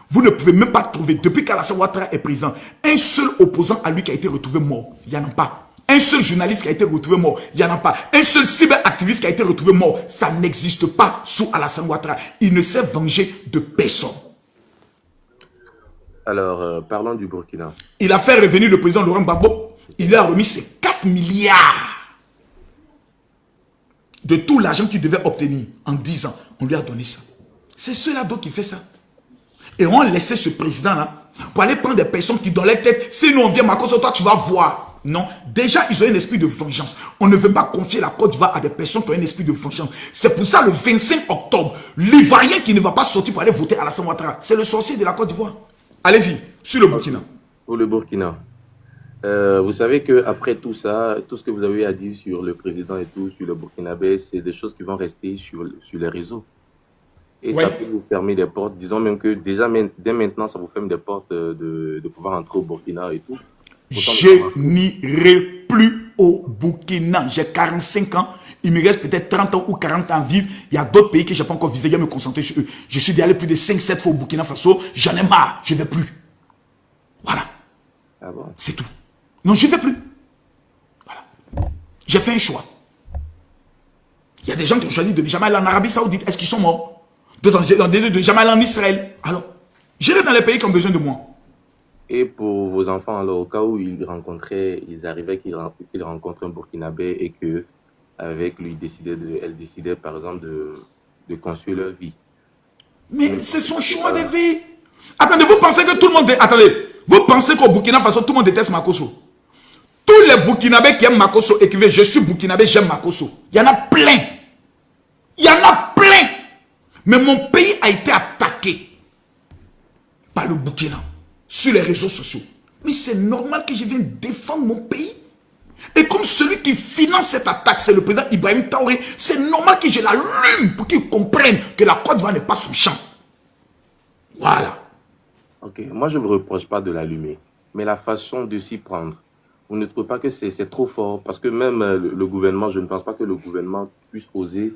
Vous ne pouvez même pas trouver, depuis qu'Alassane Ouattara est président, un seul opposant à lui qui a été retrouvé mort. Il n'y en a pas. Un seul journaliste qui a été retrouvé mort. Il n'y en a pas. Un seul cyberactiviste qui a été retrouvé mort. Ça n'existe pas sous Alassane Ouattara. Il ne s'est vengé de personne. Alors, parlons du Burkina. Il a fait revenir le président Laurent Gbagbo. Il lui a remis ses 4 milliards de tout l'argent qu'il devait obtenir en 10 ans. On lui a donné ça. C'est cela donc qui fait ça. Et on laissait ce président-là pour aller prendre des personnes qui dans leur tête, si nous on vient Makosso, toi tu vas voir. Non, déjà, ils ont un esprit de vengeance. On ne veut pas confier la Côte d'Ivoire à des personnes qui ont un esprit de vengeance. C'est pour ça, le 25 octobre, l'Ivoirien qui ne va pas sortir pour aller voter à Alassane Ouattara, c'est le sorcier de la Côte d'Ivoire. Allez-y, sur le Burkina. Pour le Burkina. Vous savez qu'après tout ça, tout ce que vous avez à dire sur le président et tout, sur le Burkinabé, c'est des choses qui vont rester sur les réseaux. Et ça peut vous fermer des portes. Disons même que déjà, dès maintenant, ça vous ferme des portes de pouvoir entrer au Burkina et tout. Je n'irai plus au Burkina. J'ai 45 ans. Il me reste peut-être 30 ans ou 40 ans à vivre. Il y a d'autres pays que je n'ai pas encore visités. Je vais me concentrer sur eux. Je suis allé plus de 5-7 fois au Burkina Faso. J'en ai marre. Je ne vais plus. Voilà. Ah bon? C'est tout. Non, je ne vais plus. Voilà. J'ai fait un choix. Il y a des gens qui ont choisi de ne jamais aller en Arabie Saoudite. Est-ce qu'ils sont morts? D'autres ont décidé de ne jamais aller en Israël. Alors, j'irai dans les pays qui ont besoin de moi. Et pour vos enfants, alors, au cas où ils arrivaient qu'ils rencontrent un Burkinabé et que avec lui, elle décidait par exemple de construire leur vie. Mais c'est son choix de vie. Attendez, vous pensez que tout le monde... Attendez, vous pensez qu'au Burkina Faso, tout le monde déteste Makosso? Tous les Burkinabés qui aiment Makosso écrivent « Je suis Burkinabé, j'aime Makosso ». Il y en a plein. Il y en a plein. Mais mon pays a été attaqué par le Burkina sur les réseaux sociaux. Mais c'est normal que je vienne défendre mon pays. Et comme celui qui finance cette attaque, c'est le président Ibrahim Traoré, c'est normal que je l'allume pour qu'il comprenne que la Côte d'Ivoire n'est pas son champ. Voilà. Ok, moi je ne vous reproche pas de l'allumer, mais la façon de s'y prendre, vous ne trouvez pas que c'est trop fort? Parce que même le gouvernement, je ne pense pas que le gouvernement puisse oser...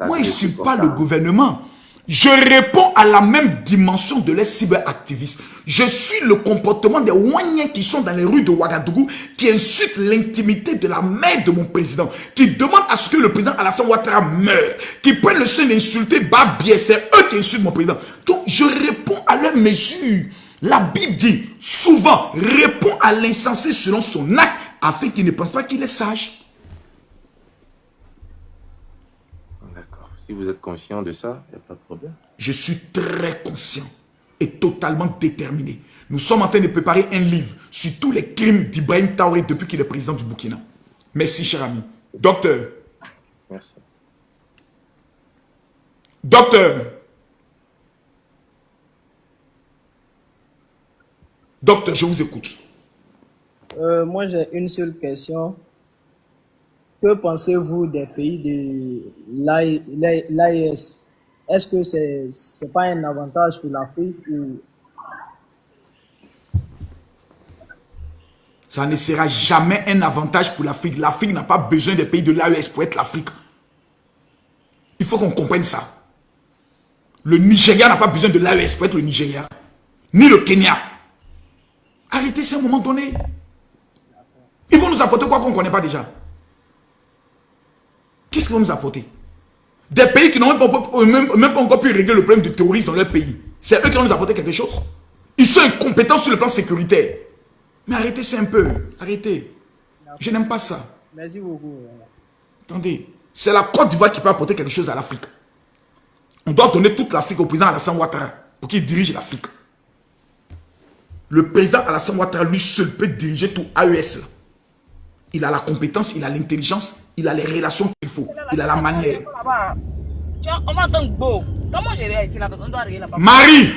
Moi, je ne suis pas le gouvernement. Je réponds à la même dimension de les cyberactivistes. Je suis le comportement des Ouaniens qui sont dans les rues de Ouagadougou, qui insultent l'intimité de la mère de mon président, qui demandent à ce que le président Alassane Ouattara meure, qui prennent le soin d'insulter Babié, c'est eux qui insultent mon président. Donc, je réponds à leurs mesures. La Bible dit souvent, réponds à l'insensé selon son acte, afin qu'il ne pense pas qu'il est sage. Si vous êtes conscient de ça, il n'y a pas de problème. Je suis très conscient et totalement déterminé. Nous sommes en train de préparer un livre sur tous les crimes d'Ibrahim Traoré depuis qu'il est président du Burkina. Merci, cher ami. Docteur. Merci. Docteur. Docteur, je vous écoute. Moi, j'ai une seule question. Que pensez-vous des pays de l'AES? Est-ce que c'est pas un avantage pour l'Afrique ou... Ça ne sera jamais un avantage pour l'Afrique. L'Afrique n'a pas besoin des pays de l'AES pour être l'Afrique. Il faut qu'on comprenne ça. Le Nigeria n'a pas besoin de l'AES pour être le Nigeria. Ni le Kenya. Arrêtez ça à un moment donné. Ils vont nous apporter quoi qu'on ne connaît pas déjà? Qu'est-ce qu'ils vont nous apporter? Des pays qui n'ont même pas encore pu régler le problème du terrorisme dans leur pays. C'est eux qui vont nous apporter quelque chose. Ils sont incompétents sur le plan sécuritaire. Mais arrêtez ça un peu. Arrêtez. Je n'aime pas ça. Merci beaucoup. Attendez. C'est la Côte d'Ivoire qui peut apporter quelque chose à l'Afrique. On doit donner toute l'Afrique au président Alassane Ouattara pour qu'il dirige l'Afrique. Le président Alassane Ouattara lui seul peut diriger tout AES là. Il a la compétence, il a l'intelligence, il a les relations qu'il faut, il a la manière. Comment je réagis? La personne doit arriver là-bas. Marie!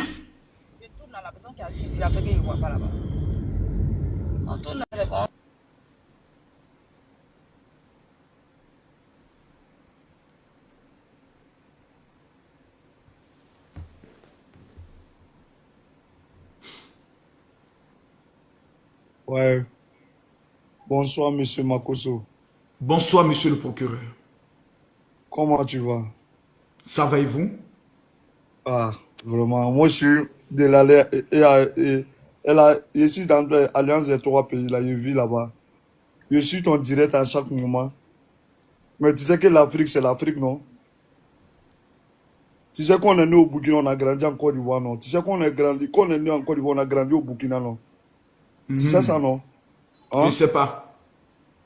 Je tourne à la personne qui est assise, il a fait qu'il ne voit pas là-bas. On tourne à la personne. Ouais. Bonsoir, monsieur Makosso. Bonsoir, monsieur le procureur. Comment tu vas? Ça va et vous? Ah, vraiment. Moi, je suis de je suis dans l'Alliance des trois pays, là, je vis là-bas. Je suis ton direct à chaque moment. Mais tu sais que l'Afrique, c'est l'Afrique, non? Tu sais qu'on est né au Burkina, on a grandi en Côte d'Ivoire, non? Tu sais qu'on est né en Côte d'Ivoire, on a grandi au Burkina, non? Tu sais ça, non? Hein? Je ne sais pas.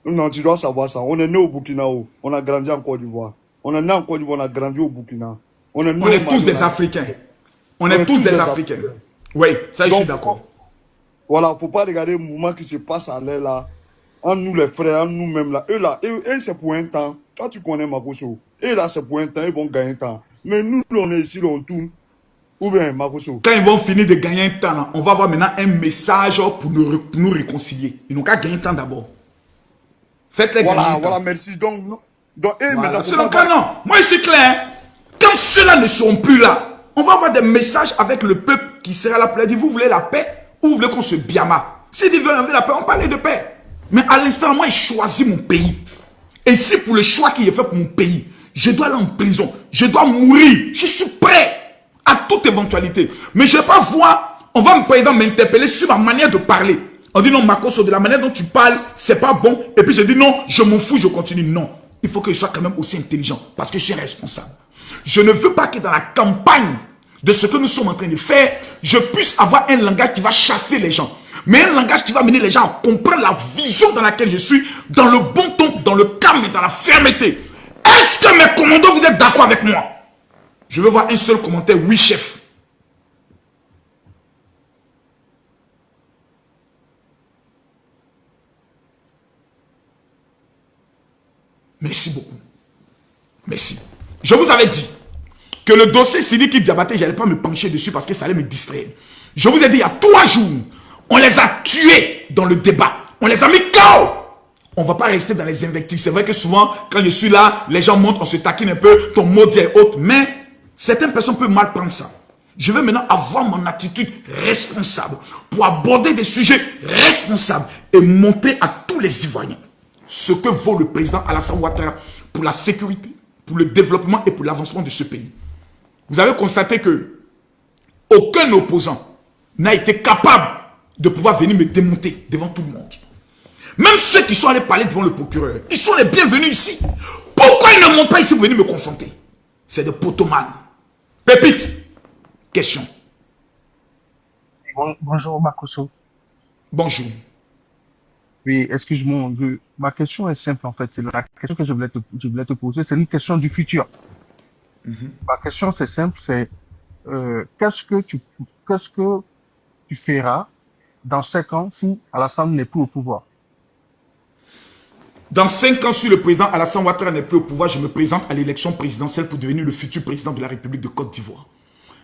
Non, tu dois savoir ça. On est né au Burkina, on a grandi en Côte d'Ivoire. On est né en Côte d'Ivoire, on a grandi au Burkina. On est tous des Africains. On est tous des Africains. Oui, ça, je suis d'accord. Voilà, il ne faut pas regarder le mouvement qui se passe à l'air là. En nous les frères, en nous-mêmes là, eux c'est pour un temps. Toi tu connais Makoso. Et là c'est pour un temps, ils vont gagner un temps. Mais nous, on est ici, on tourne. Ou bien Makoso. Quand ils vont finir de gagner un temps, là, on va avoir maintenant un message pour nous réconcilier. Ils n'ont qu'à gagner un temps d'abord. Faites-les gagner un temps. Voilà, merci. Donc Voilà. C'est le cas, non. Moi, c'est clair. Quand ceux-là ne seront plus là, on va avoir des messages avec le peuple qui sera là pour leur dire, vous voulez la paix ou vous voulez qu'on se biama? S'ils veulent la paix, on parlait de paix. Mais à l'instant, moi, j'ai choisi mon pays. Et si pour le choix qu'il a fait pour mon pays, je dois aller en prison, je dois mourir, je suis prêt à toute éventualité. Mais je ne vais pas voir, on va par exemple m'interpeller sur ma manière de parler. On dit non, Makoso, de la manière dont tu parles, c'est pas bon. Et puis je dis non, je m'en fous, je continue. Non, il faut que je sois quand même aussi intelligent parce que je suis responsable. Je ne veux pas que dans la campagne de ce que nous sommes en train de faire, je puisse avoir un langage qui va chasser les gens. Mais un langage qui va mener les gens à comprendre la vision dans laquelle je suis, dans le bon ton, dans le calme et dans la fermeté. Est-ce que mes commandants, vous êtes d'accord avec moi? Je veux voir un seul commentaire, oui chef. Merci beaucoup. Merci. Je vous avais dit que le dossier Sidiki Diabaté, je n'allais pas me pencher dessus parce que ça allait me distraire. Je vous ai dit il y a 3 jours, on les a tués dans le débat. On les a mis KO. On ne va pas rester dans les invectives. C'est vrai que souvent, quand je suis là, les gens montent, on se taquine un peu, ton mot dit est autre. Mais certaines personnes peuvent mal prendre ça. Je veux maintenant avoir mon attitude responsable pour aborder des sujets responsables et montrer à tous les Ivoiriens ce que vaut le président Alassane Ouattara pour la sécurité, pour le développement et pour l'avancement de ce pays. Vous avez constaté que aucun opposant n'a été capable de pouvoir venir me démonter devant tout le monde. Même ceux qui sont allés parler devant le procureur, ils sont les bienvenus ici. Pourquoi ils ne montent pas ici pour venir me confronter? C'est des potomanes. Pépite, question. Bonjour Makoso. Bonjour. Oui, excuse-moi. Ma question est simple en fait. La question que je voulais te poser, c'est une question du futur. Ma question c'est simple, c'est qu'est-ce que tu feras dans 5 ans si Alassane n'est plus au pouvoir? Dans 5 ans, si le président Alassane Ouattara n'est plus au pouvoir, je me présente à l'élection présidentielle pour devenir le futur président de la République de Côte d'Ivoire.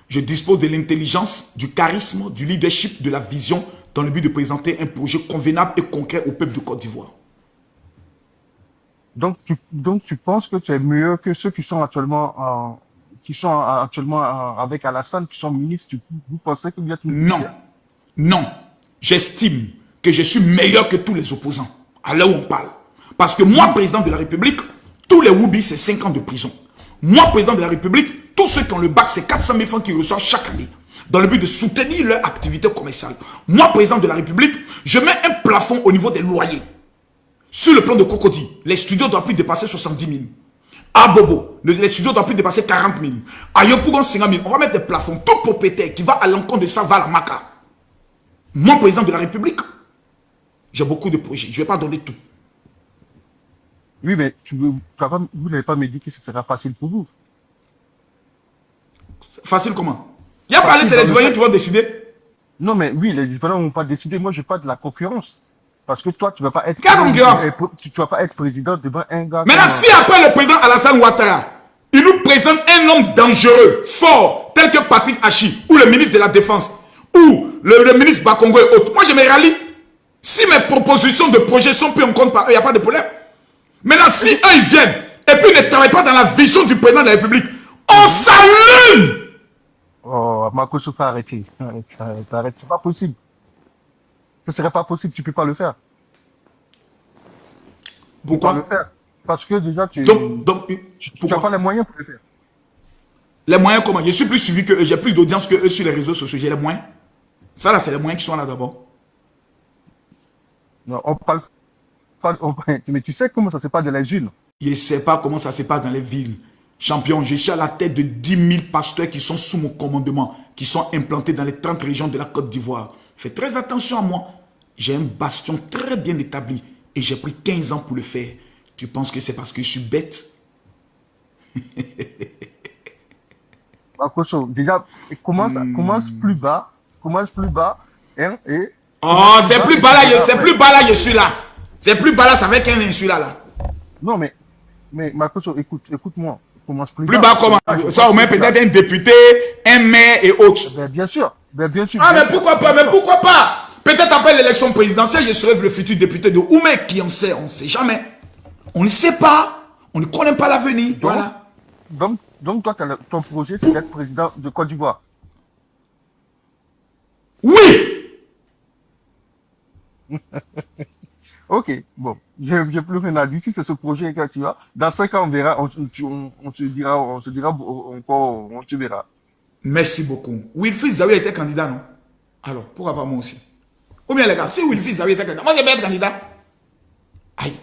Je dispose de l'intelligence, du charisme, du leadership, de la vision dans le but de présenter un projet convenable et concret au peuple de Côte d'Ivoire. Donc tu penses que tu es meilleur que ceux qui sont actuellement avec Alassane, qui sont ministres? Vous pensez que vous êtes Non, non. J'estime que je suis meilleur que tous les opposants, à l'heure où on parle. Parce que moi, président de la République, tous les Woubi, c'est 5 ans de prison. Moi, président de la République, tous ceux qui ont le bac, c'est 400 000 francs qu'ils reçoivent chaque année, dans le but de soutenir leur activité commerciale. Moi, président de la République, je mets un plafond au niveau des loyers. Sur le plan de Cocody, les studios doivent plus dépasser 70 000. À Bobo, les studios doivent plus dépasser 40 000. À Yopougon, 50 000. On va mettre des plafonds. Tout propriétaire qui va à l'encontre de ça va à la maca. Moi, président de la République, j'ai beaucoup de projets. Je ne vais pas donner tout. Oui, mais vous n'avez pas me dit que ce sera facile pour vous. Facile comment? Il y a parlé, c'est les Ivoiriens qui vont décider. Non, mais oui, les Ivoiriens ne vont pas décider. Moi, je parle de la concurrence. Parce que toi, tu ne vas pas être... Quelle concurrence? Tu vas pas être président devant un gars... Maintenant, si après le président Alassane Ouattara, il nous présente un homme dangereux, fort, tel que Patrick Hachi, ou le ministre de la Défense, ou le ministre Bakongo et autres, moi, je me rallie. Si mes propositions de projet sont prises en compte par eux, il n'y a pas de problème. Maintenant, si eux, ils viennent, et puis ils ne travaillent pas dans la vision du président de la République, on s'allume. Oh, Makoso, faut arrêter. Arrête, c'est pas possible. Ce serait pas possible, tu peux pas le faire. Pourquoi? Tu peux pas le faire. Parce que déjà, tu n'as pas les moyens pour le faire. Les moyens comment? Je suis plus suivi que eux, j'ai plus d'audience que eux sur les réseaux sociaux, j'ai les moyens. Ça là, c'est les moyens qui sont là d'abord. Non, on parle pas, mais tu sais comment ça se passe dans les villes? Je ne sais pas comment ça se passe dans les villes. Champion, je suis à la tête de 10 000 pasteurs qui sont sous mon commandement, qui sont implantés dans les 30 régions de la Côte d'Ivoire. Fais très attention à moi. J'ai un bastion très bien établi et j'ai pris 15 ans pour le faire. Tu penses que c'est parce que je suis bête? Makoso, déjà, commence plus bas. Hein, et oh, c'est plus bas là, je suis là. C'est plus bas avec un insulat là. Non, mais Makoso, écoute-moi. Commence plus bas. Plus bas comment? Ça au moins peut-être un député, un maire et autres. Ben, bien sûr. Ah, mais pourquoi pas? Mais pourquoi pas? Peut-être après l'élection présidentielle, je serai le futur député de Oumé, qui on ne sait jamais. On ne sait pas. On ne connaît pas l'avenir. Voilà. Donc toi, ton projet, c'est d'être président de Côte d'Ivoire. Oui. Ok, bon, j'ai plus rien à dire. Si c'est ce projet que tu as, dans 5 ans, on verra, on se dira encore, on te verra. Merci beaucoup. Wilfried Zawi était candidat, non? Alors, pourquoi pas moi aussi? Ou bien les gars, si Wilfried Zawi était candidat, moi je vais être candidat. Aïe.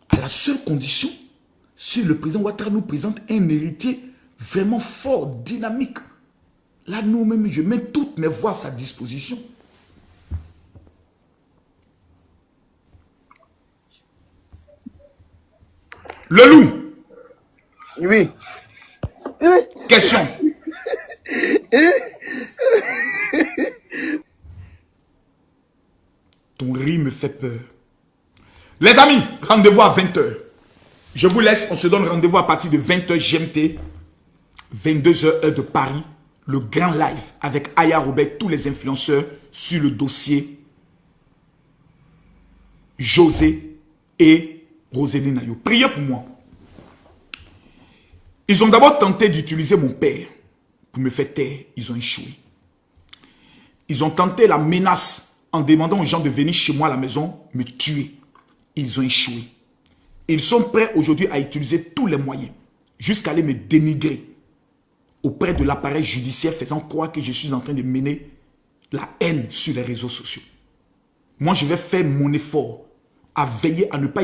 À la seule condition, si le président Ouattara nous présente un héritier vraiment fort, dynamique, là, nous-mêmes, je mets toutes mes voix à sa disposition. Le loup. Oui. Question. Ton rire me fait peur. Les amis, rendez-vous à 20h. Je vous laisse, on se donne rendez-vous à partir de 20h GMT, 22h heure de Paris, le grand live avec Aya Robert, tous les influenceurs sur le dossier José et Roséline Ayo. Priez pour moi. Ils ont d'abord tenté d'utiliser mon père pour me faire taire. Ils ont échoué. Ils ont tenté la menace en demandant aux gens de venir chez moi à la maison me tuer. Ils ont échoué. Ils sont prêts aujourd'hui à utiliser tous les moyens jusqu'à aller me dénigrer auprès de l'appareil judiciaire faisant croire que je suis en train de mener la haine sur les réseaux sociaux. Moi, je vais faire mon effort à veiller à ne pas